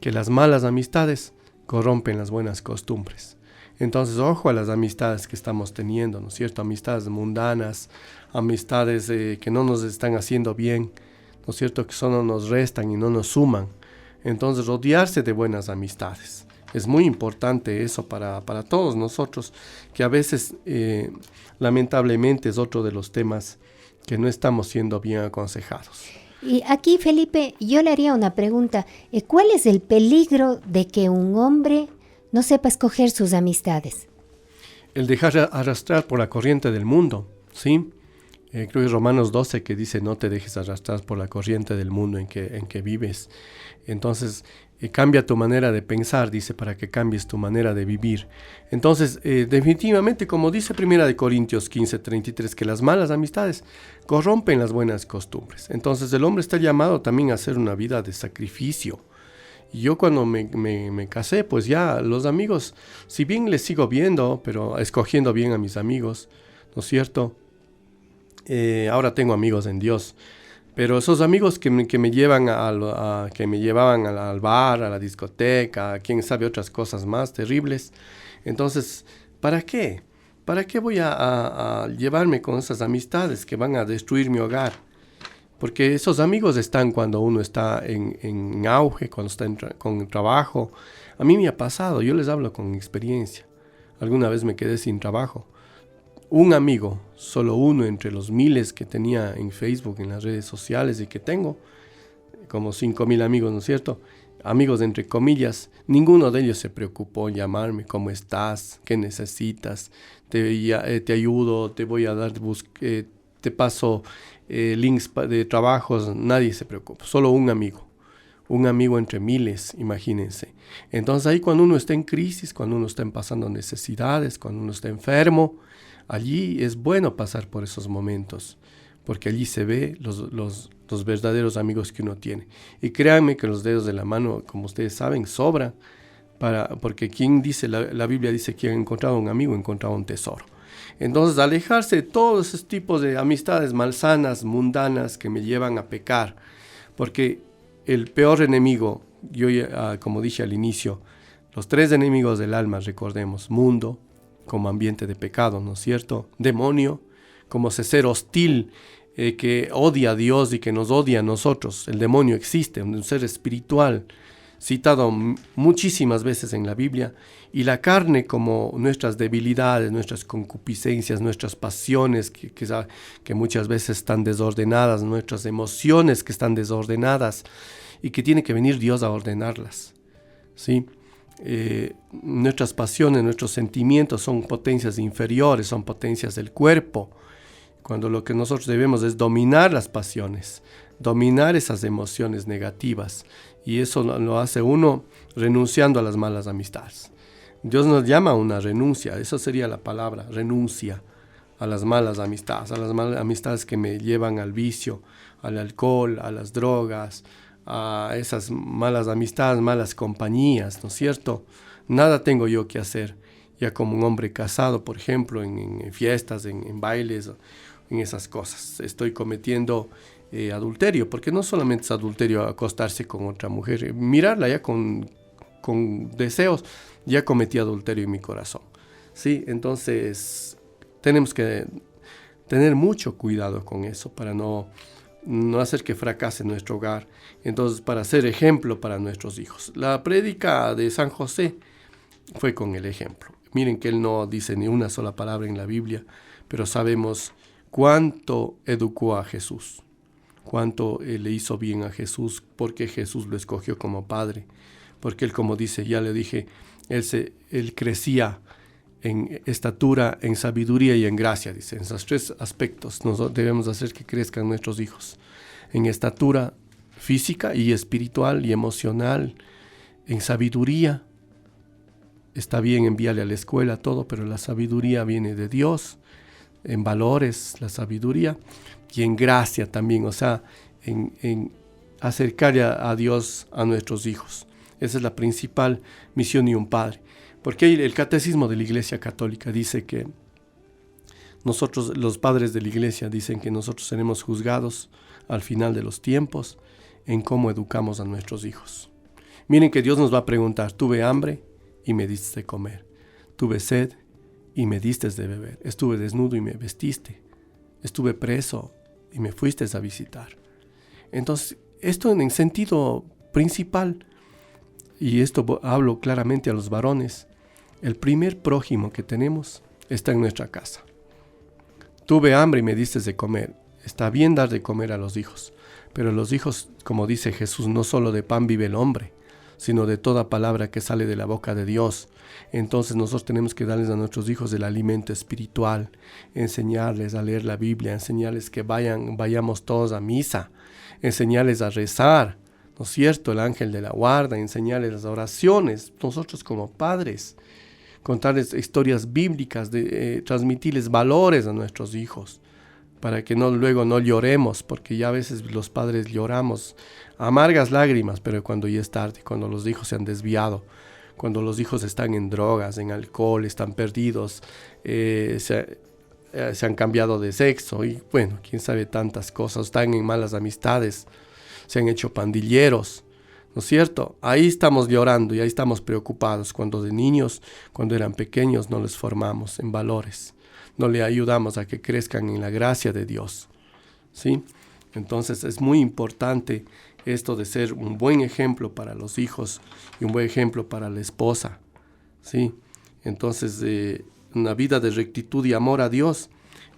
que las malas amistades corrompen las buenas costumbres. Entonces, ojo a las amistades que estamos teniendo, ¿no es cierto? Amistades mundanas, amistades que no nos están haciendo bien, ¿no es cierto? Que solo nos restan y no nos suman. Entonces, rodearse de buenas amistades. Es muy importante eso para todos nosotros, que a veces, lamentablemente, es otro de los temas que no estamos siendo bien aconsejados. Y aquí, Felipe, yo le haría una pregunta. ¿Cuál es el peligro de que un hombre no sepa escoger sus amistades? El dejar arrastrar por la corriente del mundo, ¿sí? Creo que es Romanos 12 que dice, no te dejes arrastrar por la corriente del mundo en que vives. Entonces, cambia tu manera de pensar, dice, para que cambies tu manera de vivir. Entonces, definitivamente, como dice 1 Corintios 15:33, que las malas amistades corrompen las buenas costumbres. Entonces, el hombre está llamado también a hacer una vida de sacrificio. Y yo cuando me casé, pues ya los amigos, si bien les sigo viendo, pero escogiendo bien a mis amigos, ¿no es cierto? Ahora tengo amigos en Dios. Pero esos amigos que me llevan que me llevaban al bar, a la discoteca, quién sabe otras cosas más terribles. Entonces, ¿para qué? ¿Para qué voy a llevarme con esas amistades que van a destruir mi hogar? Porque esos amigos están cuando uno está en auge, cuando está con trabajo. A mí me ha pasado, yo les hablo con experiencia. Alguna vez me quedé sin trabajo. Un amigo, solo uno entre los miles que tenía en Facebook, en las redes sociales y que tengo, como 5,000 amigos, ¿no es cierto? Amigos entre comillas, ninguno de ellos se preocupó en llamarme, ¿cómo estás? ¿Qué necesitas? Te ayudo, te voy a dar, te paso links de trabajos, nadie se preocupa, solo un amigo entre miles, imagínense. Entonces ahí cuando uno está en crisis, cuando uno está pasando necesidades, cuando uno está enfermo, allí es bueno pasar por esos momentos, porque allí se ve los verdaderos amigos que uno tiene. Y créanme que los dedos de la mano, como ustedes saben, sobran, porque la Biblia dice que ha encontrado un amigo, ha encontrado un tesoro. Entonces, alejarse de todos esos tipos de amistades malsanas, mundanas, que me llevan a pecar, porque el peor enemigo, como dije al inicio, los 3 enemigos del alma, recordemos, mundo, como ambiente de pecado, ¿no es cierto? Demonio, como ese ser hostil que odia a Dios y que nos odia a nosotros. El demonio existe, un ser espiritual, citado muchísimas veces en la Biblia, y la carne como nuestras debilidades, nuestras concupiscencias, nuestras pasiones que muchas veces están desordenadas, nuestras emociones que están desordenadas y que tiene que venir Dios a ordenarlas, ¿sí? Nuestras pasiones, nuestros sentimientos son potencias inferiores, son potencias del cuerpo, cuando lo que nosotros debemos es dominar las pasiones, dominar esas emociones negativas, y eso lo hace uno renunciando a las malas amistades. Dios nos llama a una renuncia, eso sería la palabra, renuncia a las malas amistades que me llevan al vicio, al alcohol, a las drogas, a esas malas amistades, malas compañías, ¿no es cierto? Nada tengo yo que hacer, ya como un hombre casado, por ejemplo, en fiestas, en bailes, en esas cosas. Estoy cometiendo adulterio, porque no solamente es adulterio acostarse con otra mujer, mirarla ya con deseos, ya cometí adulterio en mi corazón, ¿sí? Entonces, tenemos que tener mucho cuidado con eso para no hacer que fracase nuestro hogar. Entonces, para ser ejemplo para nuestros hijos. La prédica de San José fue con el ejemplo. Miren que él no dice ni una sola palabra en la Biblia, pero sabemos cuánto educó a Jesús, cuánto le hizo bien a Jesús, porque Jesús lo escogió como padre, porque él, como dice, ya le dije, él crecía en estatura, en sabiduría y en gracia, dice. En esos 3 aspectos nosotros debemos hacer que crezcan nuestros hijos. En estatura física y espiritual y emocional, en sabiduría. Está bien enviarle a la escuela todo, pero la sabiduría viene de Dios. En valores, la sabiduría, y en gracia también, o sea, en acercar a Dios a nuestros hijos. Esa es la principal misión de un padre. Porque el catecismo de la Iglesia Católica dice que nosotros, los padres de la Iglesia, dicen que nosotros seremos juzgados al final de los tiempos en cómo educamos a nuestros hijos. Miren que Dios nos va a preguntar: tuve hambre y me diste de comer, tuve sed y me diste de beber, estuve desnudo y me vestiste, estuve preso y me fuiste a visitar. Entonces, esto en sentido principal, y esto hablo claramente a los varones, el primer prójimo que tenemos está en nuestra casa. Tuve hambre y me diste de comer. Está bien dar de comer a los hijos, pero los hijos, como dice Jesús, no solo de pan vive el hombre, sino de toda palabra que sale de la boca de Dios. Entonces nosotros tenemos que darles a nuestros hijos el alimento espiritual, enseñarles a leer la Biblia, enseñarles que vayamos todos a misa, enseñarles a rezar, ¿no es cierto?, el ángel de la guarda, enseñarles las oraciones, nosotros como padres, contarles historias bíblicas, transmitirles valores a nuestros hijos, para que luego no lloremos, porque ya a veces los padres lloramos amargas lágrimas, pero cuando ya es tarde, cuando los hijos se han desviado, cuando los hijos están en drogas, en alcohol, están perdidos, se han cambiado de sexo y bueno, quién sabe tantas cosas, están en malas amistades, se han hecho pandilleros, ¿no es cierto? Ahí estamos llorando y ahí estamos preocupados cuando de niños, cuando eran pequeños, no les formamos en valores, no le ayudamos a que crezcan en la gracia de Dios, ¿sí? Entonces es muy importante esto de ser un buen ejemplo para los hijos y un buen ejemplo para la esposa, ¿sí? Entonces una vida de rectitud y amor a Dios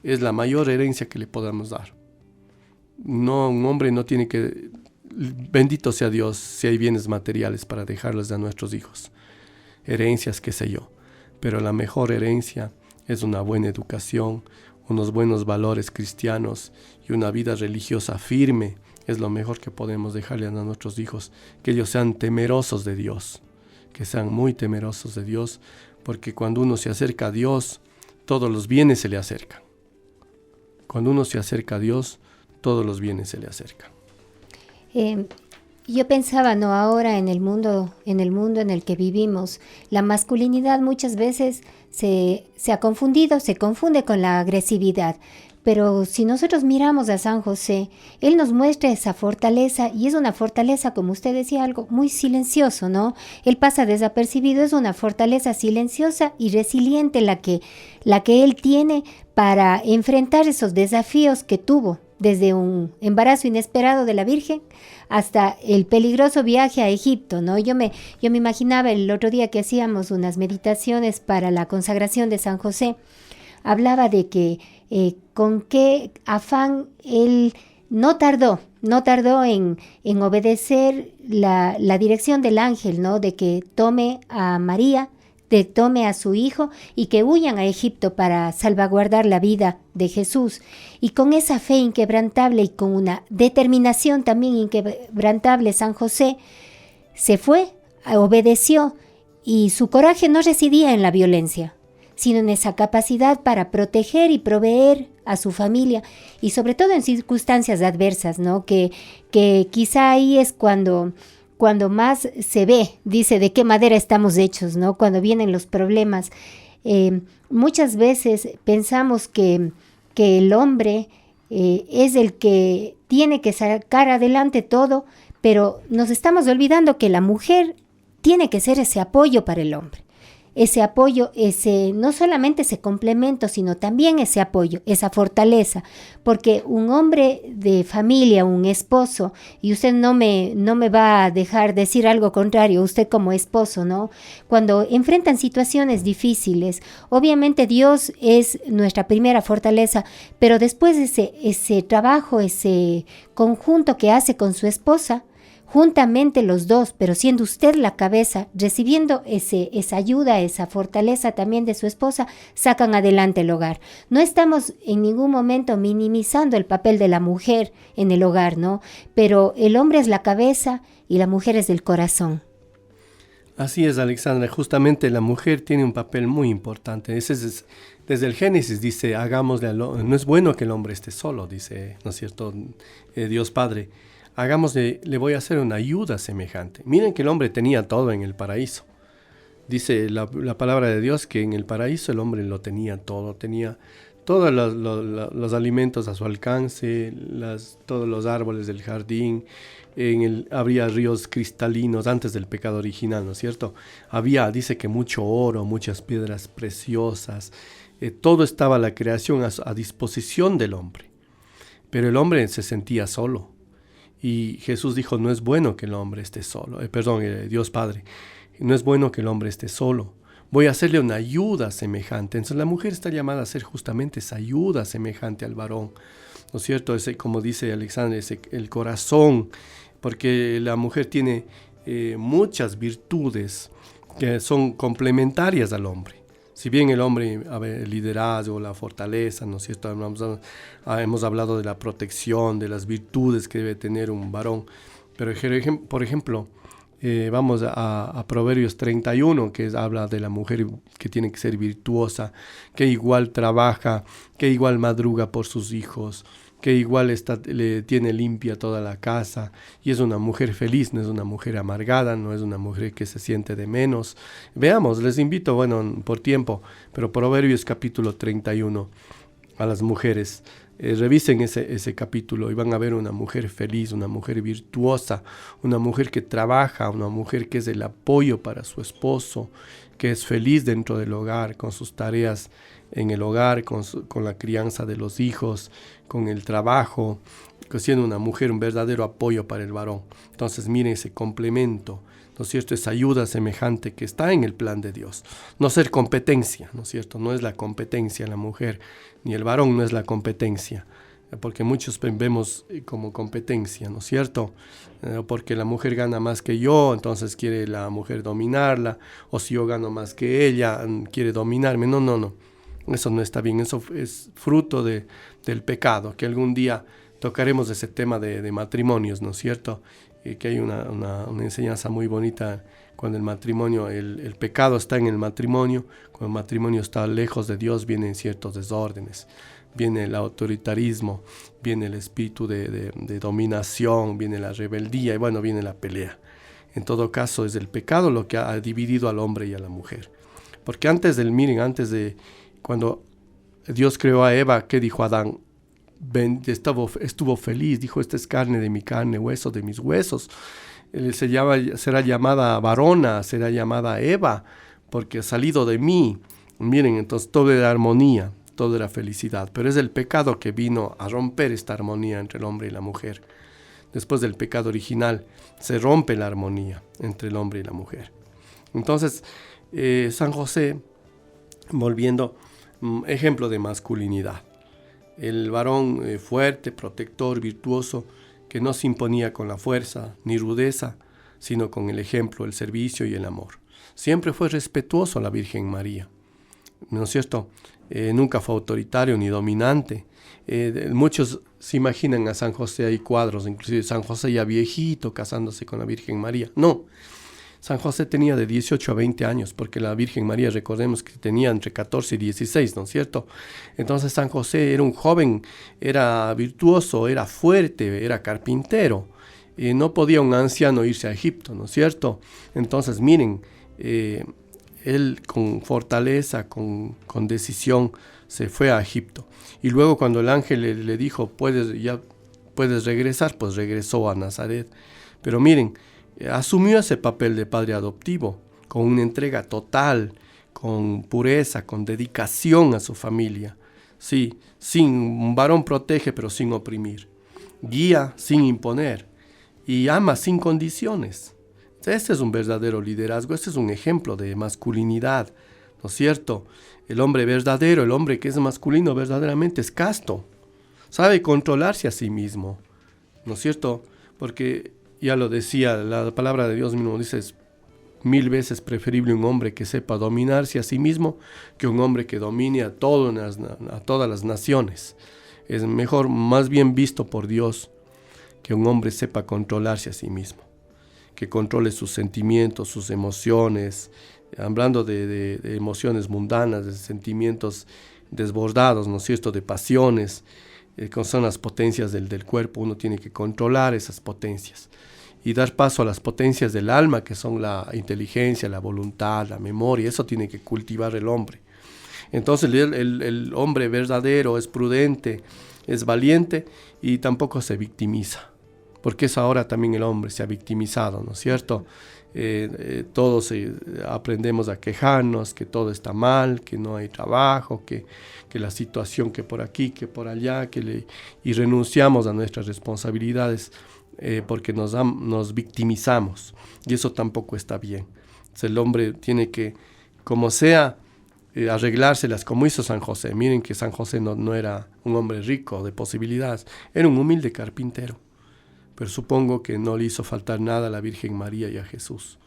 es la mayor herencia que le podamos dar. No, un hombre no tiene que, bendito sea Dios si hay bienes materiales para dejarles a nuestros hijos, herencias, qué sé yo, pero la mejor herencia es una buena educación, unos buenos valores cristianos y una vida religiosa firme. Es lo mejor que podemos dejarle a nuestros hijos, que ellos sean temerosos de Dios, que sean muy temerosos de Dios, porque cuando uno se acerca a Dios, todos los bienes se le acercan. Cuando uno se acerca a Dios, todos los bienes se le acercan. Yo pensaba, ¿no?, ahora en el mundo en el que vivimos, la masculinidad muchas veces se ha confundido, se confunde con la agresividad. Pero si nosotros miramos a San José, él nos muestra esa fortaleza, y es una fortaleza, como usted decía, algo muy silencioso, ¿no? Él pasa desapercibido, es una fortaleza silenciosa y resiliente la que él tiene para enfrentar esos desafíos que tuvo, desde un embarazo inesperado de la Virgen hasta el peligroso viaje a Egipto, ¿no? Yo me imaginaba el otro día que hacíamos unas meditaciones para la consagración de San José, hablaba de que con qué afán él no tardó en obedecer la dirección del ángel, ¿no?, de que tome a María, tome a su hijo y que huyan a Egipto para salvaguardar la vida de Jesús. Y con esa fe inquebrantable y con una determinación también inquebrantable, San José se fue, obedeció, y su coraje no residía en la violencia, sino en esa capacidad para proteger y proveer a su familia, y sobre todo en circunstancias adversas, ¿no? Que quizá ahí es cuando más se ve, dice, de qué madera estamos hechos, ¿no? Cuando vienen los problemas. Muchas veces pensamos que el hombre es el que tiene que sacar adelante todo, pero nos estamos olvidando que la mujer tiene que ser ese apoyo para el hombre. Ese apoyo, no solamente ese complemento, sino también ese apoyo, esa fortaleza, porque un hombre de familia, un esposo, y usted no me va a dejar decir algo contrario, usted como esposo, ¿no? Cuando enfrentan situaciones difíciles, obviamente Dios es nuestra primera fortaleza, pero después ese trabajo, ese conjunto que hace con su esposa, juntamente los dos, pero siendo usted la cabeza, recibiendo esa ayuda, esa fortaleza también de su esposa, sacan adelante el hogar. No estamos en ningún momento minimizando el papel de la mujer en el hogar, ¿no? Pero el hombre es la cabeza y la mujer es el corazón. Así es, Alexandra. Justamente la mujer tiene un papel muy importante. Desde el Génesis dice, no es bueno que el hombre esté solo, dice, ¿no es cierto? Dios Padre. Le voy a hacer una ayuda semejante. Miren que el hombre tenía todo en el paraíso. Dice la palabra de Dios que en el paraíso el hombre lo tenía todo. Tenía todos los alimentos a su alcance, todos los árboles del jardín. Habría ríos cristalinos antes del pecado original, ¿no es cierto? Dice que mucho oro, muchas piedras preciosas. Todo estaba la creación a disposición del hombre. Pero el hombre se sentía solo. Y Jesús dijo, no es bueno que el hombre esté solo. Dios Padre, no es bueno que el hombre esté solo. Voy a hacerle una ayuda semejante. Entonces la mujer está llamada a ser justamente esa ayuda semejante al varón. ¿No es cierto? Como dice Alexandra, el corazón, porque la mujer tiene muchas virtudes que son complementarias al hombre. Si bien el hombre, el liderazgo, la fortaleza, ¿no es cierto? Hemos hablado de la protección, de las virtudes que debe tener un varón. Pero, por ejemplo, vamos a Proverbios 31, que habla de la mujer que tiene que ser virtuosa, que igual trabaja, que igual madruga por sus hijos, que igual le tiene limpia toda la casa, y es una mujer feliz, no es una mujer amargada, no es una mujer que se siente de menos. Veamos, les invito, por tiempo, pero Proverbios capítulo 31, a las mujeres, revisen ese capítulo y van a ver una mujer feliz, una mujer virtuosa, una mujer que trabaja, una mujer que es el apoyo para su esposo, que es feliz dentro del hogar, con sus tareas en el hogar, con la crianza de los hijos, con el trabajo, siendo una mujer un verdadero apoyo para el varón. Entonces miren ese complemento, ¿no es cierto? Esa ayuda semejante que está en el plan de Dios. No ser competencia, ¿no es cierto? No es la competencia la mujer, ni el varón no es la competencia, porque muchos vemos como competencia, ¿no es cierto? Porque la mujer gana más que yo, entonces quiere la mujer dominarla, o si yo gano más que ella, quiere dominarme. No. Eso no está bien, eso es fruto del pecado, que algún día tocaremos ese tema de matrimonios, ¿no es cierto? Que hay una enseñanza muy bonita cuando el matrimonio, el pecado está en el matrimonio, cuando el matrimonio está lejos de Dios vienen ciertos desórdenes, viene el autoritarismo, viene el espíritu de dominación, viene la rebeldía y viene la pelea. En todo caso es el pecado lo que ha dividido al hombre y a la mujer. Porque antes cuando Dios creó a Eva, ¿qué dijo Adán? Estuvo feliz, dijo, esta es carne de mi carne, hueso de mis huesos. Será llamada varona, será llamada Eva, porque ha salido de mí. Miren, entonces todo era armonía, todo era felicidad. Pero es el pecado que vino a romper esta armonía entre el hombre y la mujer. Después del pecado original, se rompe la armonía entre el hombre y la mujer. Entonces, San José, volviendo, ejemplo de masculinidad. El varón fuerte, protector, virtuoso, que no se imponía con la fuerza ni rudeza, sino con el ejemplo, el servicio y el amor. Siempre fue respetuoso a la Virgen María, ¿no es cierto? Nunca fue autoritario ni dominante. Muchos se imaginan a San José, hay cuadros, inclusive San José ya viejito casándose con la Virgen María. No. San José tenía de 18 a 20 años, porque la Virgen María, recordemos que tenía entre 14 y 16, ¿no es cierto? Entonces San José era un joven, era virtuoso, era fuerte, era carpintero. No podía un anciano irse a Egipto, ¿no es cierto? Entonces miren, él con fortaleza, con decisión, se fue a Egipto. Y luego cuando el ángel le dijo, puedes regresar, pues regresó a Nazaret. Pero miren, asumió ese papel de padre adoptivo, con una entrega total, con pureza, con dedicación a su familia. Sí, un varón protege, pero sin oprimir. Guía sin imponer. Y ama sin condiciones. Este es un verdadero liderazgo, este es un ejemplo de masculinidad, ¿no es cierto? El hombre verdadero, el hombre que es masculino verdaderamente es casto. Sabe controlarse a sí mismo, ¿no es cierto? Porque ya lo decía, la palabra de Dios mismo dice, es 1000 veces preferible un hombre que sepa dominarse a sí mismo que un hombre que domine a todas las naciones. Es mejor, más bien visto por Dios, que un hombre sepa controlarse a sí mismo, que controle sus sentimientos, sus emociones, hablando de emociones mundanas, de sentimientos desbordados, ¿no es cierto?, de pasiones, que son las potencias del cuerpo. Uno tiene que controlar esas potencias y dar paso a las potencias del alma, que son la inteligencia, la voluntad, la memoria. Eso tiene que cultivar el hombre. Entonces el hombre verdadero es prudente, es valiente y tampoco se victimiza, porque es ahora también el hombre se ha victimizado, ¿no es cierto? Todos aprendemos a quejarnos, que todo está mal, que no hay trabajo, que la situación, que por aquí, que por allá, y renunciamos a nuestras responsabilidades porque nos victimizamos, y eso tampoco está bien. Entonces el hombre tiene que, como sea, arreglárselas como hizo San José. Miren que San José no era un hombre rico de posibilidades, era un humilde carpintero, pero supongo que no le hizo faltar nada a la Virgen María y a Jesús.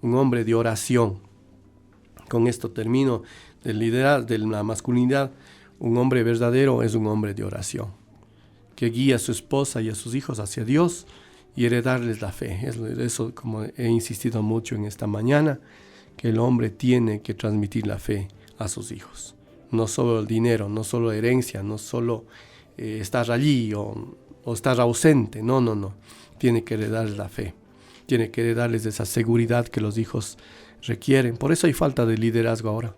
Un hombre de oración. Con esto termino. Del liderazgo, de la masculinidad, un hombre verdadero es un hombre de oración, que guía a su esposa y a sus hijos hacia Dios y heredarles la fe. Eso, como he insistido mucho en esta mañana, que el hombre tiene que transmitir la fe a sus hijos. No solo el dinero, no solo herencia, no solo estar allí o estar ausente. No. Tiene que heredarles la fe. Tiene que heredarles esa seguridad que los hijos requieren. Por eso hay falta de liderazgo ahora,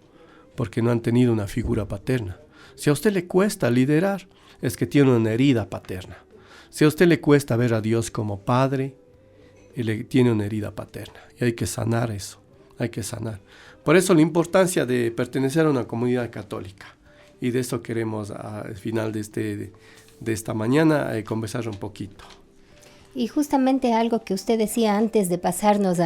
porque no han tenido una figura paterna. Si a usted le cuesta liderar, es que tiene una herida paterna. Si a usted le cuesta ver a Dios como padre, tiene una herida paterna. Y hay que sanar eso. Hay que sanar. Por eso la importancia de pertenecer a una comunidad católica. Y de eso queremos al final de esta mañana conversar un poquito. Y justamente algo que usted decía antes de pasarnos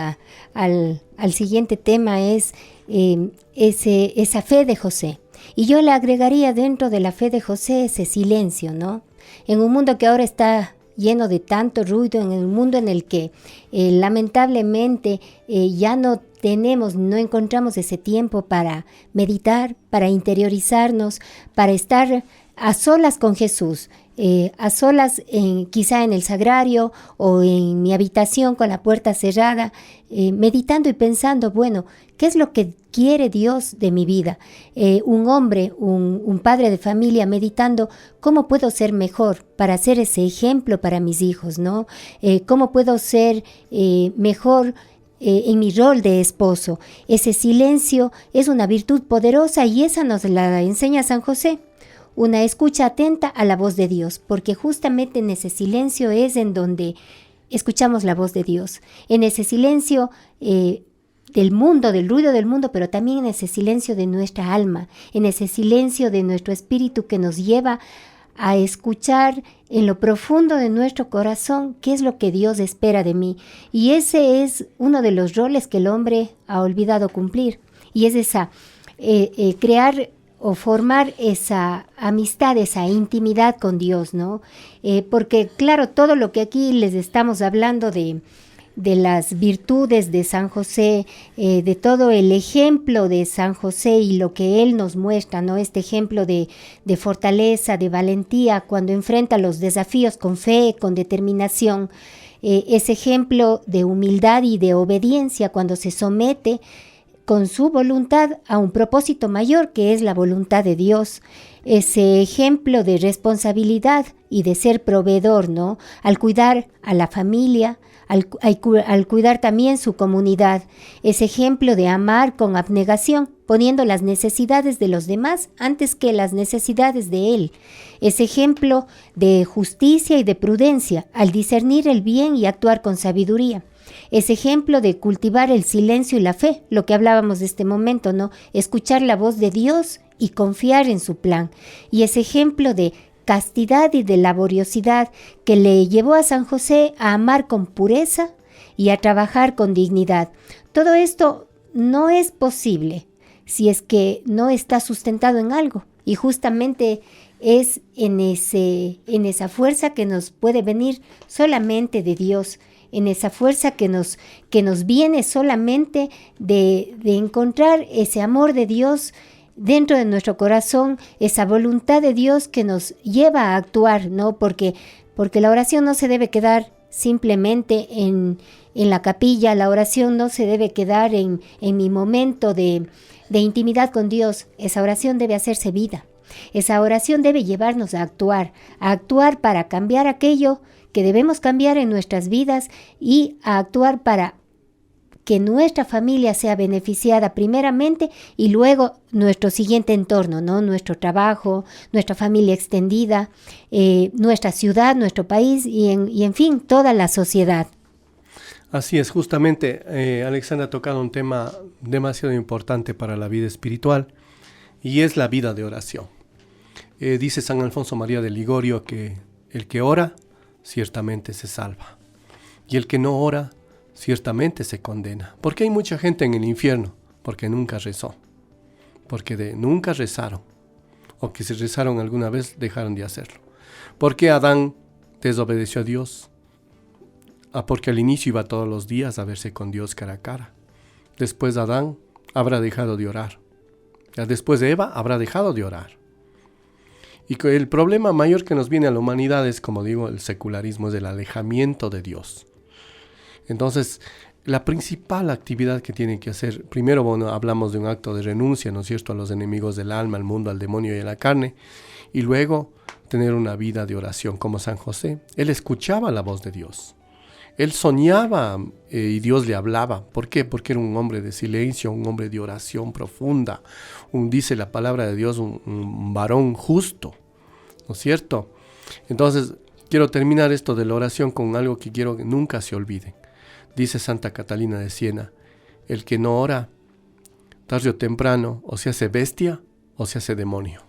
al siguiente tema es esa fe de José. Y yo le agregaría dentro de la fe de José ese silencio, ¿no? En un mundo que ahora está lleno de tanto ruido, en el mundo en el que lamentablemente ya no encontramos ese tiempo para meditar, para interiorizarnos, para estar a solas con Jesús, a solas quizá en el sagrario o en mi habitación con la puerta cerrada, meditando y pensando, bueno, ¿qué es lo que quiere Dios de mi vida? Un hombre, un padre de familia meditando, ¿cómo puedo ser mejor para ser ese ejemplo para mis hijos, ¿no? ¿Cómo puedo ser mejor en mi rol de esposo? Ese silencio es una virtud poderosa y esa nos la enseña San José. Una escucha atenta a la voz de Dios, porque justamente en ese silencio es en donde escuchamos la voz de Dios. En ese silencio del mundo, del ruido del mundo, pero también en ese silencio de nuestra alma, en ese silencio de nuestro espíritu que nos lleva a escuchar en lo profundo de nuestro corazón qué es lo que Dios espera de mí. Y ese es uno de los roles que el hombre ha olvidado cumplir. Y es crear o formar esa amistad, esa intimidad con Dios, ¿no? Porque claro, todo lo que aquí les estamos hablando de las virtudes de San José, de todo el ejemplo de San José y lo que él nos muestra, ¿no? Este ejemplo de fortaleza, de valentía, cuando enfrenta los desafíos con fe, con determinación, ese ejemplo de humildad y de obediencia cuando se somete con su voluntad a un propósito mayor que es la voluntad de Dios, ese ejemplo de responsabilidad y de ser proveedor, ¿no? Al cuidar a la familia, al cuidar también su comunidad, ese ejemplo de amar con abnegación, poniendo las necesidades de los demás antes que las necesidades de él, ese ejemplo de justicia y de prudencia, al discernir el bien y actuar con sabiduría. Ese ejemplo de cultivar el silencio y la fe, lo que hablábamos de este momento, ¿no? Escuchar la voz de Dios y confiar en su plan. Y ese ejemplo de castidad y de laboriosidad que le llevó a San José a amar con pureza y a trabajar con dignidad. Todo esto no es posible si es que no está sustentado en algo. Y justamente es en esa fuerza que nos puede venir solamente de Dios, en esa fuerza que nos viene solamente de encontrar ese amor de Dios dentro de nuestro corazón, esa voluntad de Dios que nos lleva a actuar, ¿no? Porque la oración no se debe quedar simplemente en la capilla, la oración no se debe quedar en mi momento de intimidad con Dios. Esa oración debe hacerse vida. Esa oración debe llevarnos a actuar para cambiar aquello que debemos cambiar en nuestras vidas y a actuar para que nuestra familia sea beneficiada primeramente y luego nuestro siguiente entorno, ¿no? Nuestro trabajo, nuestra familia extendida, nuestra ciudad, nuestro país y en fin, toda la sociedad. Así es, justamente Alexandra ha tocado un tema demasiado importante para la vida espiritual y es la vida de oración. Dice San Alfonso María de Ligorio que el que ora ciertamente se salva y el que no ora ciertamente se condena. Porque hay mucha gente en el infierno porque nunca rezó, porque nunca rezaron, o que si rezaron alguna vez dejaron de hacerlo. Porque Adán desobedeció a Dios, porque al inicio iba todos los días a verse con Dios cara a cara. Después Adán habrá dejado de orar. Después de Eva habrá dejado de orar. Y el problema mayor que nos viene a la humanidad es, como digo, el secularismo, es el alejamiento de Dios. Entonces, la principal actividad que tienen que hacer, primero, bueno, hablamos de un acto de renuncia, ¿no es cierto?, a los enemigos del alma, al mundo, al demonio y a la carne, y luego tener una vida de oración como San José. Él escuchaba la voz de Dios. Él soñaba y Dios le hablaba. ¿Por qué? Porque era un hombre de silencio, un hombre de oración profunda. Dice la palabra de Dios, un varón justo, ¿no es cierto? Entonces, quiero terminar esto de la oración con algo que quiero que nunca se olviden. Dice Santa Catalina de Siena, el que no ora, tarde o temprano, o se hace bestia o se hace demonio.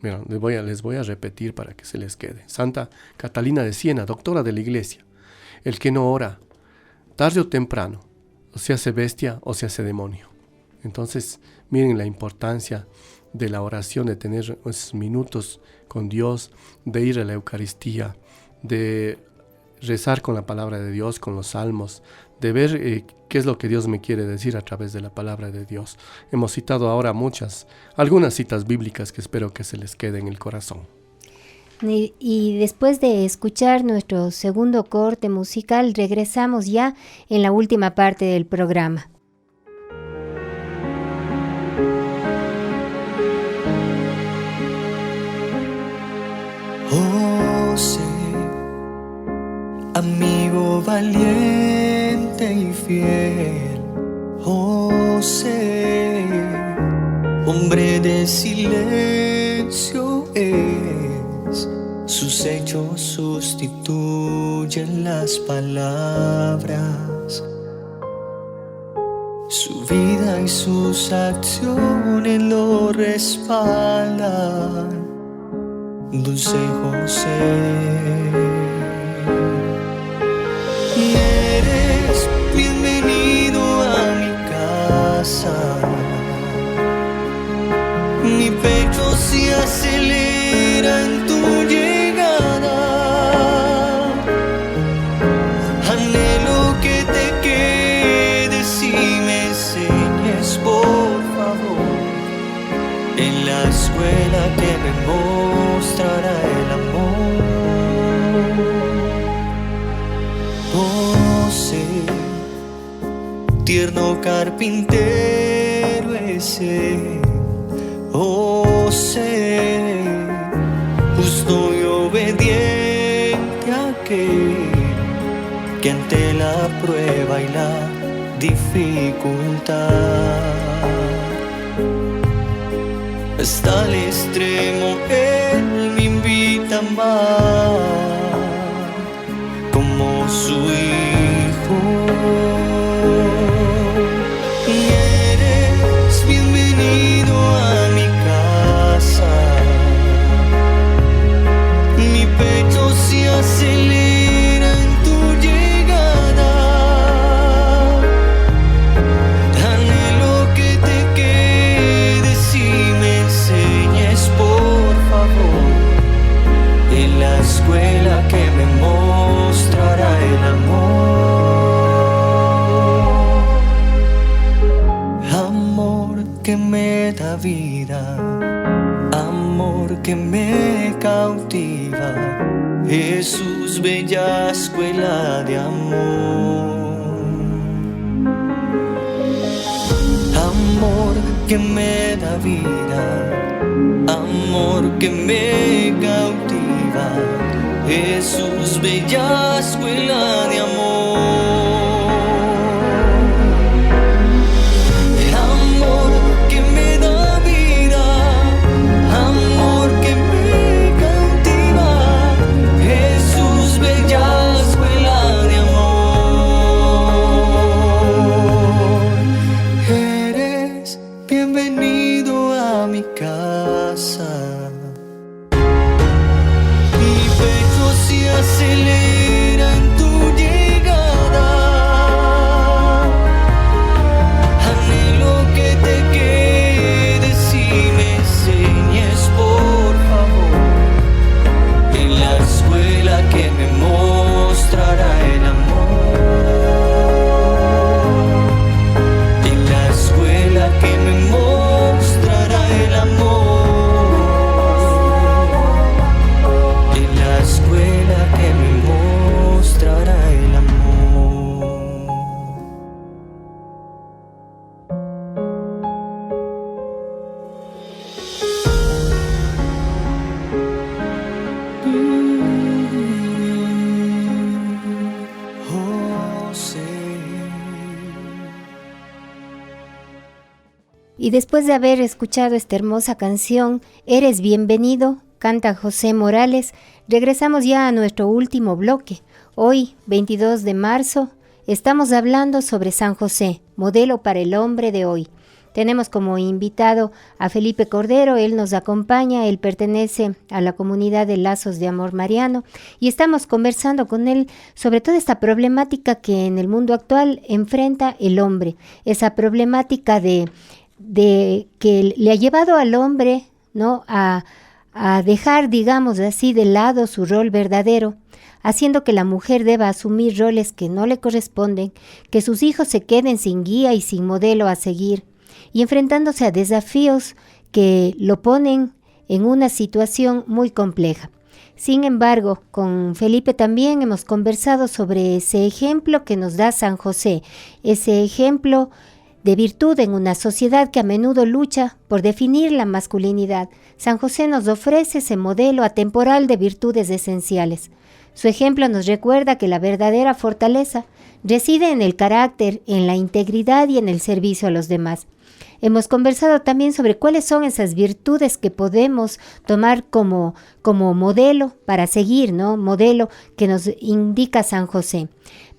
Mira, les voy a repetir para que se les quede. Santa Catalina de Siena, doctora de la Iglesia. El que no ora, tarde o temprano, o se hace bestia o se hace demonio. Entonces, miren la importancia de la oración, de tener esos minutos con Dios, de ir a la Eucaristía, de rezar con la palabra de Dios, con los salmos, de ver qué es lo que Dios me quiere decir a través de la palabra de Dios. Hemos citado ahora algunas citas bíblicas que espero que se les quede en el corazón. Y después de escuchar nuestro segundo corte musical, regresamos ya en la última parte del programa. José, amigo valiente y fiel, José, hombre de silencio es, sus hechos sustituyen las palabras, su vida y sus acciones lo respaldan. Dulce José, eres bienvenido a mi casa. Mi pecho se acelera en tu llegada. Anhelo que te quedes y me enseñes, por favor, en la escuela que me mostrará el amor. José, tierno carpintero ese, José, justo y obediente aquel que ante la prueba y la dificultad hasta el extremo él me invita a amar como su hijo. Eres bienvenido a mi casa. Mi pecho se acelera en tu llegada. Anhelo que te quedes y me enseñes, por favor, que me da vida, amor que me cautiva, Jesús, bella escuela de amor. Amor que me da vida, amor que me cautiva, Jesús, bella escuela de amor. El amor que me da vida, amor que me cautiva, Jesús, bella escuela de amor. Eres bienvenido a mi casa. Mi pecho se acelera en tu llegada. Anhelo que te quedes y me enseñes, por favor, en la escuela que me mostrará el amor. En la escuela que me mostrará el amor. En la escuela que me mostrará el amor. José. Y después de haber escuchado esta hermosa canción, Eres bienvenido, canta José Morales, regresamos ya a nuestro último bloque. Hoy, 22 de marzo, estamos hablando sobre San José, modelo para el hombre de hoy. Tenemos como invitado a Felipe Cordero, él nos acompaña, él pertenece a la comunidad de Lazos de Amor Mariano y estamos conversando con él sobre toda esta problemática que en el mundo actual enfrenta el hombre, esa problemática de que le ha llevado al hombre, ¿no?, a dejar, digamos así, de lado su rol verdadero, haciendo que la mujer deba asumir roles que no le corresponden, que sus hijos se queden sin guía y sin modelo a seguir, y enfrentándose a desafíos que lo ponen en una situación muy compleja. Sin embargo, con Felipe también hemos conversado sobre ese ejemplo que nos da San José, ese ejemplo de virtud en una sociedad que a menudo lucha por definir la masculinidad. San José nos ofrece ese modelo atemporal de virtudes esenciales. Su ejemplo nos recuerda que la verdadera fortaleza reside en el carácter, en la integridad y en el servicio a los demás. Hemos conversado también sobre cuáles son esas virtudes que podemos tomar como modelo para seguir, ¿no? Modelo que nos indica San José.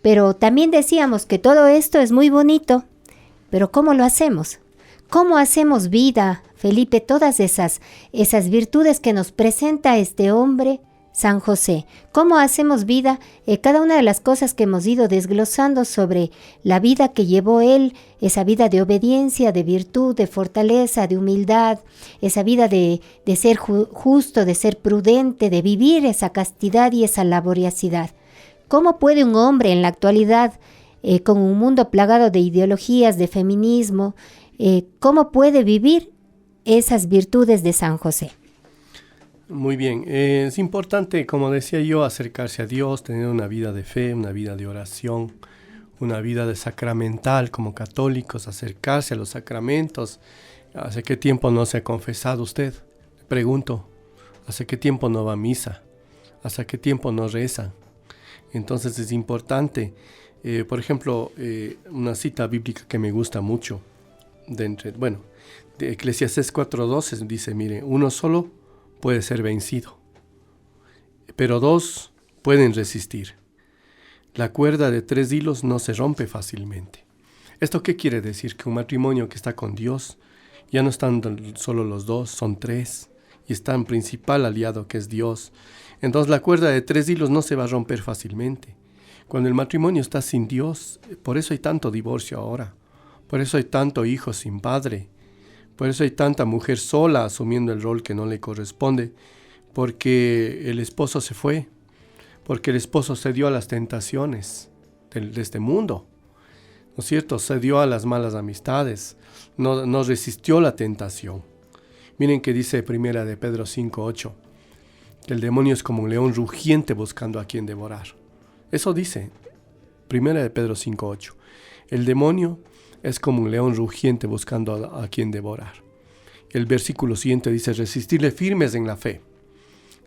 Pero también decíamos que todo esto es muy bonito, pero ¿cómo lo hacemos? ¿Cómo hacemos vida, Felipe, todas esas virtudes que nos presenta este hombre, San José? ¿Cómo hacemos vida cada una de las cosas que hemos ido desglosando sobre la vida que llevó él, esa vida de obediencia, de virtud, de fortaleza, de humildad, esa vida de ser justo, de ser prudente, de vivir esa castidad y esa laboriosidad? ¿Cómo puede un hombre en la actualidad, con un mundo plagado de ideologías, de feminismo, cómo puede vivir esas virtudes de San José? Muy bien, es importante, como decía yo, acercarse a Dios, tener una vida de fe, una vida de oración, una vida de sacramental como católicos, acercarse a los sacramentos. ¿Hace qué tiempo no se ha confesado usted? Pregunto, ¿hace qué tiempo no va a misa? ¿Hace qué tiempo no reza? Entonces es importante. Por ejemplo, una cita bíblica que me gusta mucho, de Eclesiastés 4:12 dice, mire, uno solo puede ser vencido, pero dos pueden resistir. La cuerda de 3 hilos no se rompe fácilmente. ¿Esto qué quiere decir? Que un matrimonio que está con Dios, ya no están solo los dos, son 3, y está un principal aliado que es Dios. Entonces la cuerda de 3 hilos no se va a romper fácilmente. Cuando el matrimonio está sin Dios, por eso hay tanto divorcio ahora, por eso hay tanto hijo sin padre, por eso hay tanta mujer sola asumiendo el rol que no le corresponde, porque el esposo se fue, porque el esposo cedió a las tentaciones de este mundo. ¿no es cierto? Cedió a las malas amistades, no resistió la tentación. Miren que dice primera de Pedro 5:8, que el demonio es como un león rugiente buscando a quien devorar. Eso dice primera de Pedro 5:8. El demonio es como un león rugiente buscando a quien devorar. El versículo siguiente dice, resistirle firmes en la fe.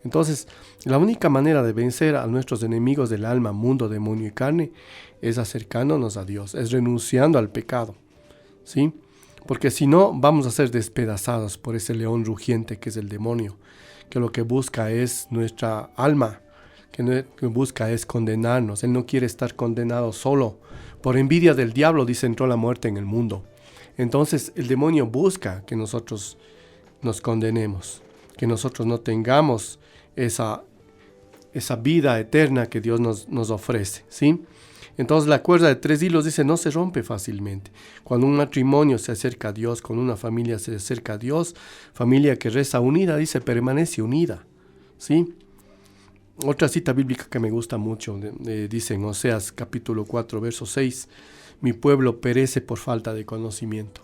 Entonces, la única manera de vencer a nuestros enemigos del alma, mundo, demonio y carne, es acercándonos a Dios, es renunciando al pecado, ¿sí? Porque si no, vamos a ser despedazados por ese león rugiente que es el demonio, que lo que busca es nuestra alma, que lo que busca es condenarnos. Él no quiere estar condenado solo. Por envidia del diablo, dice, entró la muerte en el mundo. Entonces, el demonio busca que nosotros nos condenemos, que nosotros no tengamos esa vida eterna que Dios nos ofrece, ¿sí? Entonces la cuerda de 3 hilos, dice, no se rompe fácilmente. Cuando un matrimonio se acerca a Dios, cuando una familia se acerca a Dios, familia que reza unida, dice, permanece unida, ¿sí? Otra cita bíblica que me gusta mucho, dice en Oseas capítulo 4, verso 6, mi pueblo perece por falta de conocimiento.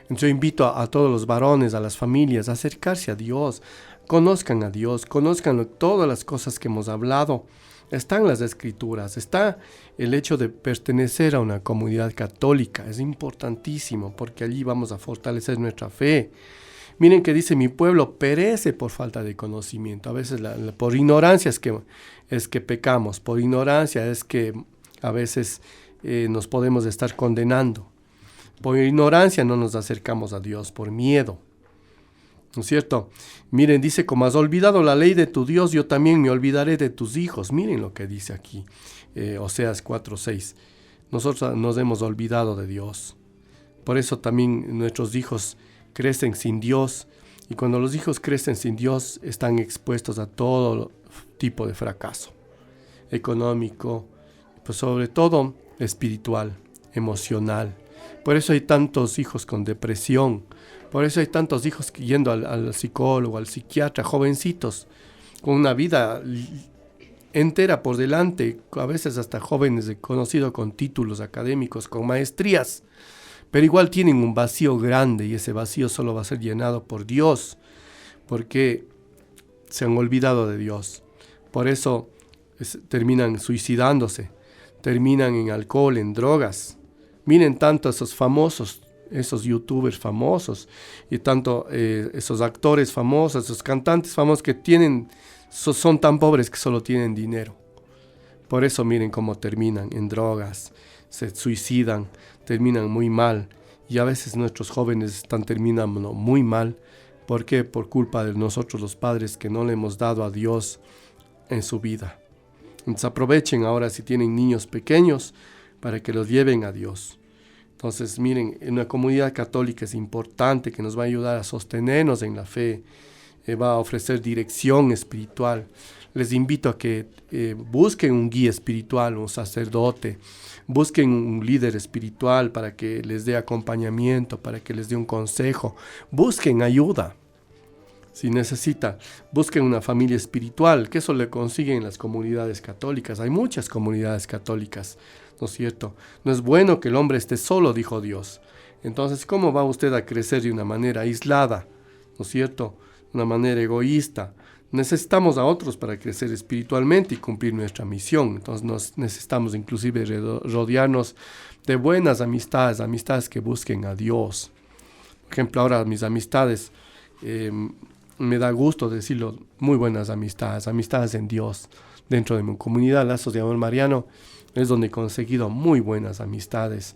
Entonces yo invito a todos los varones, a las familias, a acercarse a Dios, conozcan a Dios, conozcan todas las cosas que hemos hablado. Están las escrituras, está el hecho de pertenecer a una comunidad católica, es importantísimo porque allí vamos a fortalecer nuestra fe. Miren que dice, mi pueblo perece por falta de conocimiento. A veces por ignorancia es que pecamos, por ignorancia es que a veces nos podemos estar condenando. Por ignorancia no nos acercamos a Dios, por miedo. ¿No es cierto? Miren, dice, como has olvidado la ley de tu Dios, yo también me olvidaré de tus hijos. Miren lo que dice aquí, Oseas 4:6. Nosotros nos hemos olvidado de Dios. Por eso también nuestros hijos crecen sin Dios. Y cuando los hijos crecen sin Dios, están expuestos a todo tipo de fracaso. Económico, pues sobre todo espiritual, emocional. Por eso hay tantos hijos con depresión. Por eso hay tantos hijos yendo al psicólogo, al psiquiatra, jovencitos, con una vida entera por delante, a veces hasta jóvenes conocidos con títulos académicos, con maestrías, pero igual tienen un vacío grande y ese vacío solo va a ser llenado por Dios, porque se han olvidado de Dios. Por eso terminan suicidándose, terminan en alcohol, en drogas. Miren tanto esos famosos, esos youtubers famosos y tanto esos actores famosos, esos cantantes famosos que son tan pobres que solo tienen dinero. Por eso miren cómo terminan en drogas, se suicidan, terminan muy mal y a veces nuestros jóvenes están terminando muy mal. ¿Por qué? Por culpa de nosotros los padres que no le hemos dado a Dios en su vida. Entonces aprovechen ahora si tienen niños pequeños para que los lleven a Dios. Entonces, miren, en una comunidad católica es importante que nos va a ayudar a sostenernos en la fe, va a ofrecer dirección espiritual. Les invito a que busquen un guía espiritual, un sacerdote, busquen un líder espiritual para que les dé acompañamiento, para que les dé un consejo. Busquen ayuda. Si necesita, busquen una familia espiritual, que eso le consiguen en las comunidades católicas. Hay muchas comunidades católicas, ¿no es cierto? No es bueno que el hombre esté solo, dijo Dios. Entonces, ¿cómo va usted a crecer de una manera aislada, ¿no es cierto? De una manera egoísta. Necesitamos a otros para crecer espiritualmente y cumplir nuestra misión. Entonces, necesitamos inclusive rodearnos de buenas amistades, amistades que busquen a Dios. Por ejemplo, ahora mis amistades, me da gusto decirlo, muy buenas amistades en Dios. Dentro de mi comunidad, Lazos de Amor Mariano, es donde he conseguido muy buenas amistades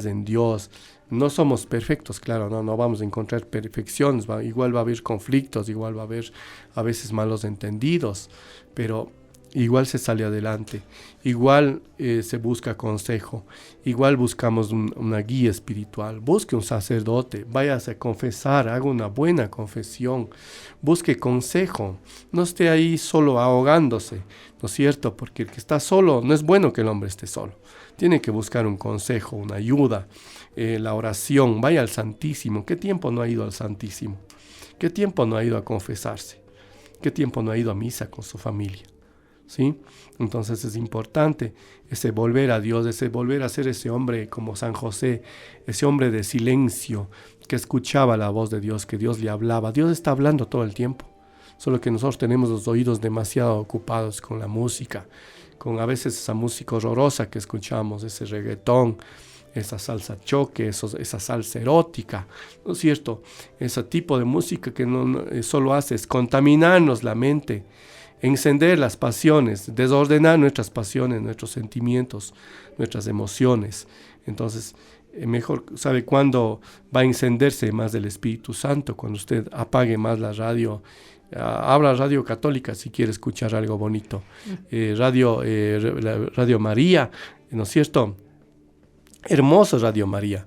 en Dios. No somos perfectos, claro, no vamos a encontrar perfecciones, igual va a haber conflictos, igual va a haber a veces malos entendidos, pero igual se sale adelante, igual se busca consejo, igual buscamos una guía espiritual. Busque un sacerdote, váyase a confesar, haga una buena confesión, busque consejo, no esté ahí solo ahogándose, ¿no es cierto? Porque el que está solo, no es bueno que el hombre esté solo, tiene que buscar un consejo, una ayuda, la oración, vaya al Santísimo. ¿Qué tiempo no ha ido al Santísimo? ¿Qué tiempo no ha ido a confesarse? ¿Qué tiempo no ha ido a misa con su familia? ¿sí? Entonces es importante ese volver a Dios, ese volver a ser ese hombre como San José, ese hombre de silencio, que escuchaba la voz de Dios, que Dios le hablaba. Dios está hablando todo el tiempo, solo que nosotros tenemos los oídos demasiado ocupados con la música, con a veces esa música horrorosa que escuchamos, ese reggaetón, esa salsa choque, esa salsa erótica, ¿no es cierto? Ese tipo de música que solo hace es contaminarnos la mente, encender las pasiones, desordenar nuestras pasiones, nuestros sentimientos, nuestras emociones. Entonces, mejor sabe cuándo va a encenderse más del Espíritu Santo, cuando usted apague más la radio. Habla Radio Católica si quiere escuchar algo bonito. Radio María, ¿no es cierto? Hermoso Radio María.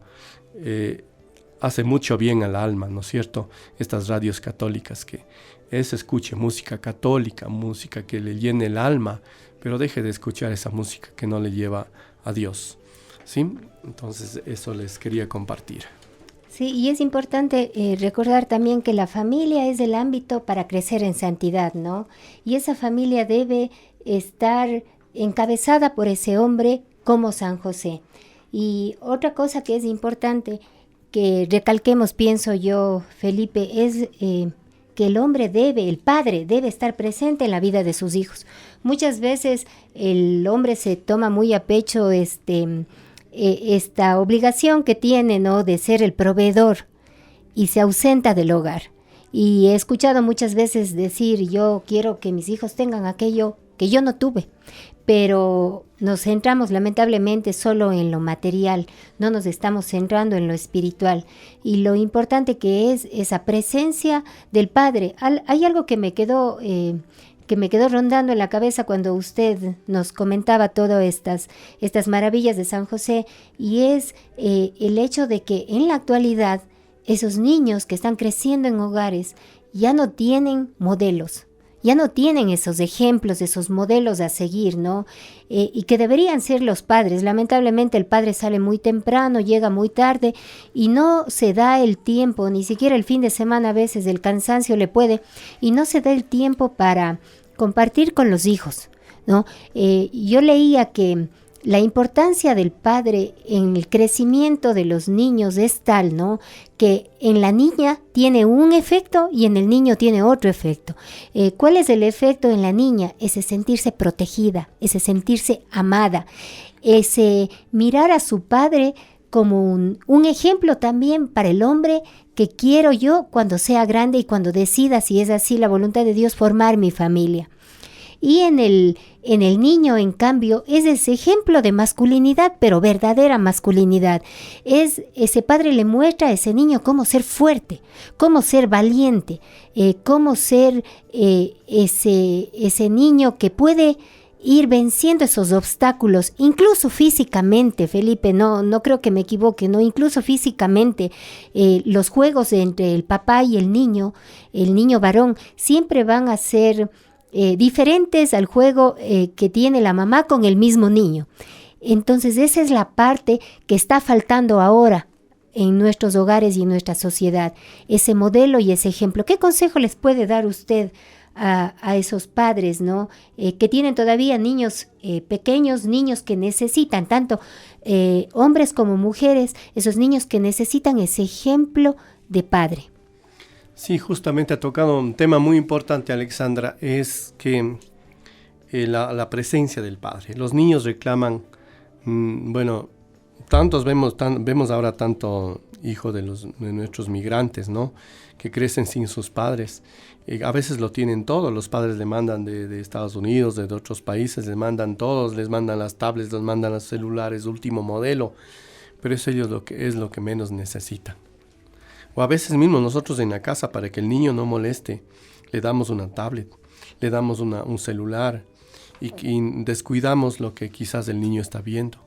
Hace mucho bien al alma, ¿no es cierto? Estas radios católicas que escuche música católica, música que le llene el alma, pero deje de escuchar esa música que no le lleva a Dios, ¿sí? Entonces eso les quería compartir. Sí, y es importante recordar también que la familia es el ámbito para crecer en santidad, ¿no? Y esa familia debe estar encabezada por ese hombre como San José. Y otra cosa que es importante que recalquemos, pienso yo, Felipe, es que el padre debe estar presente en la vida de sus hijos. Muchas veces el hombre se toma muy a pecho esta obligación que tiene, ¿no?, de ser el proveedor y se ausenta del hogar. Y he escuchado muchas veces decir, yo quiero que mis hijos tengan aquello que yo no tuve, pero nos centramos lamentablemente solo en lo material, no nos estamos centrando en lo espiritual. Y lo importante que es esa presencia del Padre. Hay algo que me quedó rondando en la cabeza cuando usted nos comentaba todas estas maravillas de San José, y es el hecho de que en la actualidad esos niños que están creciendo en hogares ya no tienen modelos, ya no tienen esos ejemplos, esos modelos a seguir, ¿no? Y que deberían ser los padres. Lamentablemente el padre sale muy temprano, llega muy tarde y no se da el tiempo, ni siquiera el fin de semana a veces el cansancio le puede, y no se da el tiempo para compartir con los hijos, ¿no? Yo leía que la importancia del padre en el crecimiento de los niños es tal, ¿no?, que en la niña tiene un efecto y en el niño tiene otro efecto. ¿Cuál es el efecto en la niña? Ese sentirse protegida, ese sentirse amada, ese mirar a su padre como un ejemplo también para el hombre que quiero yo cuando sea grande y cuando decida, si es así la voluntad de Dios, formar mi familia. Y en el niño, en cambio, es ese ejemplo de masculinidad, pero verdadera masculinidad. Ese padre le muestra a ese niño cómo ser fuerte, cómo ser valiente, cómo ser ese niño que puede ir venciendo esos obstáculos, incluso físicamente, Felipe, no creo que me equivoque, ¿no? Incluso físicamente, los juegos entre el papá y el niño varón, siempre van a ser diferentes al juego que tiene la mamá con el mismo niño. Entonces esa es la parte que está faltando ahora en nuestros hogares y en nuestra sociedad, ese modelo y ese ejemplo. ¿Qué consejo les puede dar usted a esos padres, ¿no?, que tienen todavía niños pequeños, niños que necesitan, tanto hombres como mujeres, esos niños que necesitan ese ejemplo de padre? Sí, justamente ha tocado un tema muy importante, Alexandra, es que la presencia del padre. Los niños reclaman, vemos ahora tanto hijo de nuestros migrantes, ¿no?, que crecen sin sus padres. A veces lo tienen todo, los padres le mandan de Estados Unidos, de otros países, les mandan todos, les mandan las tablets, les mandan los celulares último modelo, pero eso ellos es lo que menos necesitan. O a veces mismo nosotros en la casa, para que el niño no moleste, le damos una tablet, le damos un celular y descuidamos lo que quizás el niño está viendo.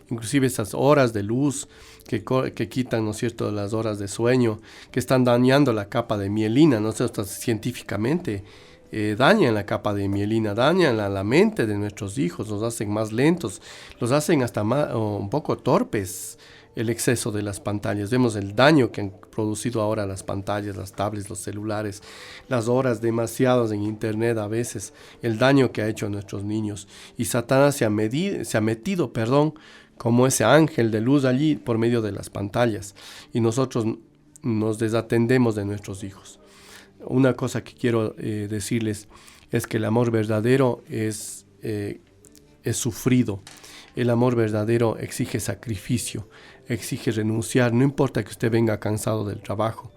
Inclusive esas horas de luz que quitan, ¿no es cierto?, las horas de sueño, que están dañando la capa de mielina, ¿no es cierto?, científicamente dañan la capa de mielina, dañan la mente de nuestros hijos, los hacen más lentos, los hacen hasta un poco torpes el exceso de las pantallas. Vemos el daño que han producido ahora las pantallas, las tablets, los celulares, las horas demasiadas en internet a veces, el daño que ha hecho a nuestros niños. Y Satanás se ha metido, como ese ángel de luz allí por medio de las pantallas. Y nosotros nos desatendemos de nuestros hijos. Una cosa que quiero decirles es que el amor verdadero es sufrido. El amor verdadero exige sacrificio, exige renunciar. No importa que usted venga cansado del trabajo.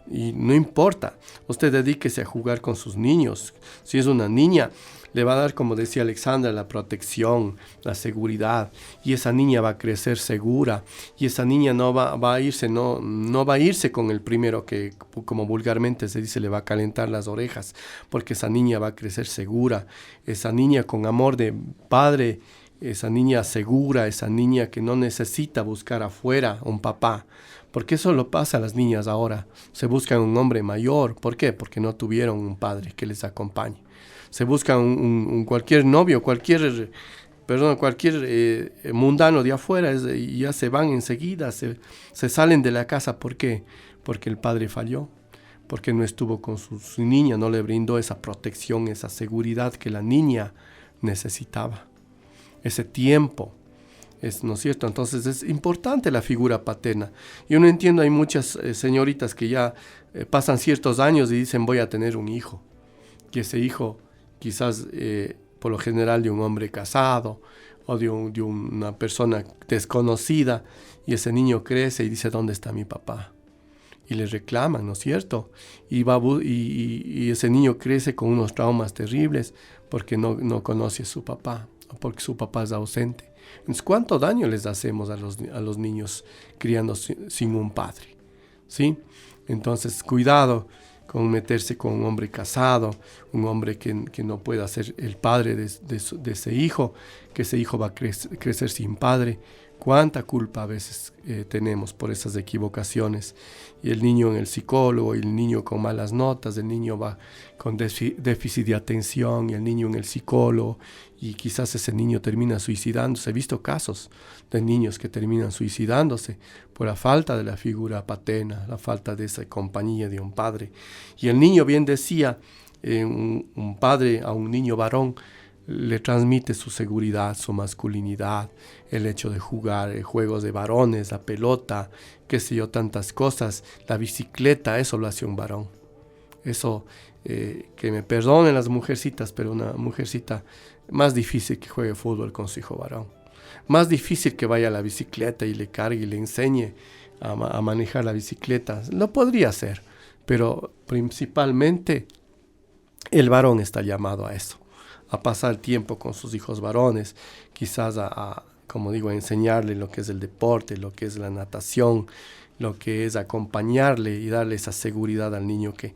Y no importa, usted dedíquese a jugar con sus niños. Si es una niña, le va a dar, como decía Alexandra, la protección, la seguridad. Y esa niña va a crecer segura. Y esa niña no va a irse con el primero que, como vulgarmente se dice, le va a calentar las orejas. Porque esa niña va a crecer segura. Esa niña con amor de padre, esa niña segura, esa niña que no necesita buscar afuera un papá. Porque eso lo pasa a las niñas ahora. Se buscan un hombre mayor. ¿Por qué? Porque no tuvieron un padre que les acompañe. Se buscan cualquier novio, cualquier mundano de afuera y ya se van enseguida, se salen de la casa. ¿Por qué? Porque el padre falló. Porque no estuvo con su niña, no le brindó esa protección, esa seguridad que la niña necesitaba. Ese tiempo, ¿no es cierto? Entonces es importante la figura paterna. Yo no entiendo, hay muchas señoritas que ya pasan ciertos años y dicen voy a tener un hijo. Y ese hijo quizás por lo general de un hombre casado o de una persona desconocida, y ese niño crece y dice ¿dónde está mi papá? Y le reclaman, ¿no es cierto? Y ese niño crece con unos traumas terribles porque no conoce a su papá, porque su papá es ausente. Entonces, ¿cuánto daño les hacemos a los niños criando sin un padre? ¿Sí? Entonces, cuidado con meterse con un hombre casado, un hombre que no pueda ser el padre de ese hijo, que ese hijo va a crecer sin padre. Cuánta culpa a veces tenemos por esas equivocaciones. Y el niño en el psicólogo, y el niño con malas notas, el niño va con déficit de atención, y el niño en el psicólogo, y quizás ese niño termina suicidándose. He visto casos de niños que terminan suicidándose por la falta de la figura paterna, la falta de esa compañía de un padre. Y el niño, bien decía, un padre a un niño varón le transmite su seguridad, su masculinidad, el hecho de jugar juegos de varones, la pelota, qué sé yo, tantas cosas, la bicicleta, eso lo hace un varón. Eso, que me perdonen las mujercitas, pero una mujercita más difícil que juegue fútbol con su hijo varón. Más difícil que vaya a la bicicleta y le cargue y le enseñe a manejar la bicicleta. Lo podría hacer, pero principalmente el varón está llamado a eso, a pasar tiempo con sus hijos varones, quizás como digo, a enseñarle lo que es el deporte, lo que es la natación, lo que es acompañarle y darle esa seguridad al niño que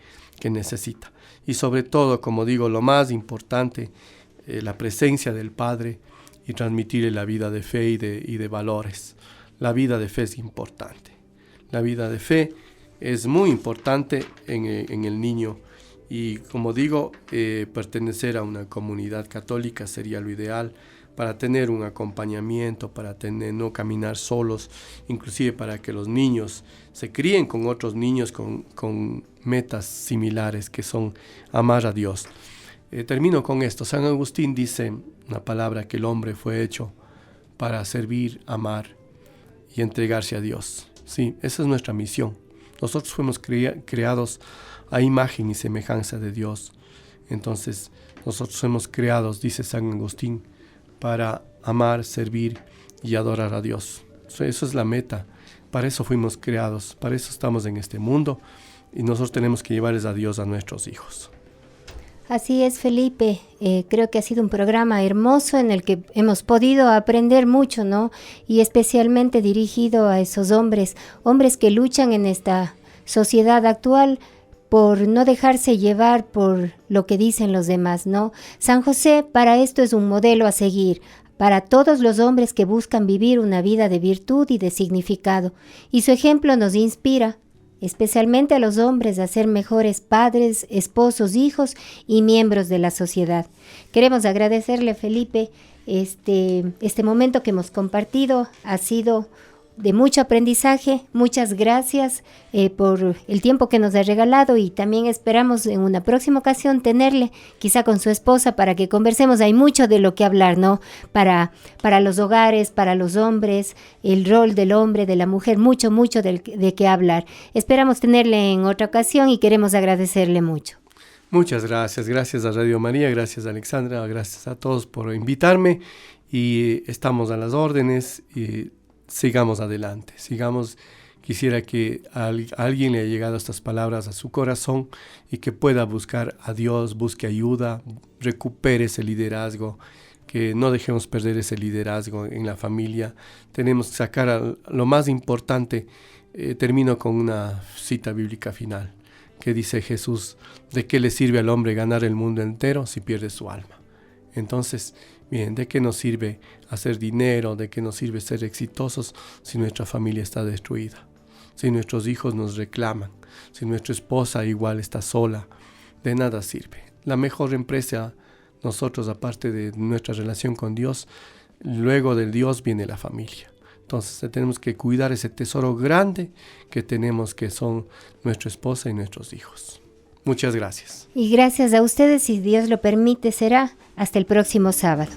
necesita. Y sobre todo, como digo, lo más importante, la presencia del Padre y transmitirle la vida de fe y de valores. La vida de fe es importante. La vida de fe es muy importante en el niño. Y como digo, pertenecer a una comunidad católica sería lo ideal para tener un acompañamiento, para no caminar solos, inclusive para que los niños se críen con otros niños con metas similares, que son amar a Dios. Termino con esto. San Agustín dice una palabra, que el hombre fue hecho para servir, amar y entregarse a Dios. Sí, esa es nuestra misión. Nosotros fuimos creados a imagen y semejanza de Dios. Entonces, nosotros fuimos creados, dice San Agustín, para amar, servir y adorar a Dios. Eso es la meta. Para eso fuimos creados, para eso estamos en este mundo, y nosotros tenemos que llevarles a Dios a nuestros hijos. Así es, Felipe. Creo que ha sido un programa hermoso en el que hemos podido aprender mucho, ¿no? Y especialmente dirigido a esos hombres que luchan en esta sociedad actual por no dejarse llevar por lo que dicen los demás, ¿no? San José para esto es un modelo a seguir, para todos los hombres que buscan vivir una vida de virtud y de significado. Y su ejemplo nos inspira, especialmente a los hombres, a ser mejores padres, esposos, hijos y miembros de la sociedad. Queremos agradecerle, Felipe, este momento que hemos compartido. Ha sido de mucho aprendizaje. Muchas gracias por el tiempo que nos ha regalado, y también esperamos en una próxima ocasión tenerle, quizá con su esposa, para que conversemos. Hay mucho de lo que hablar, ¿no? Para los hogares, para los hombres, el rol del hombre, de la mujer, mucho de qué hablar. Esperamos tenerle en otra ocasión y queremos agradecerle mucho. Muchas gracias. Gracias a Radio María, gracias a Alexandra, gracias a todos por invitarme, y estamos a las órdenes y sigamos adelante, Quisiera que a alguien le haya llegado estas palabras a su corazón y que pueda buscar a Dios, busque ayuda, recupere ese liderazgo, que no dejemos perder ese liderazgo en la familia. Tenemos que sacar lo más importante. Termino con una cita bíblica final que dice Jesús: ¿de qué le sirve al hombre ganar el mundo entero si pierde su alma? Entonces, bien, ¿de qué nos sirve hacer dinero? ¿De qué nos sirve ser exitosos si nuestra familia está destruida? Si nuestros hijos nos reclaman, si nuestra esposa igual está sola, de nada sirve. La mejor empresa, nosotros, aparte de nuestra relación con Dios, luego del Dios viene la familia. Entonces tenemos que cuidar ese tesoro grande que tenemos, que son nuestra esposa y nuestros hijos. Muchas gracias. Y gracias a ustedes, si Dios lo permite, será hasta el próximo sábado.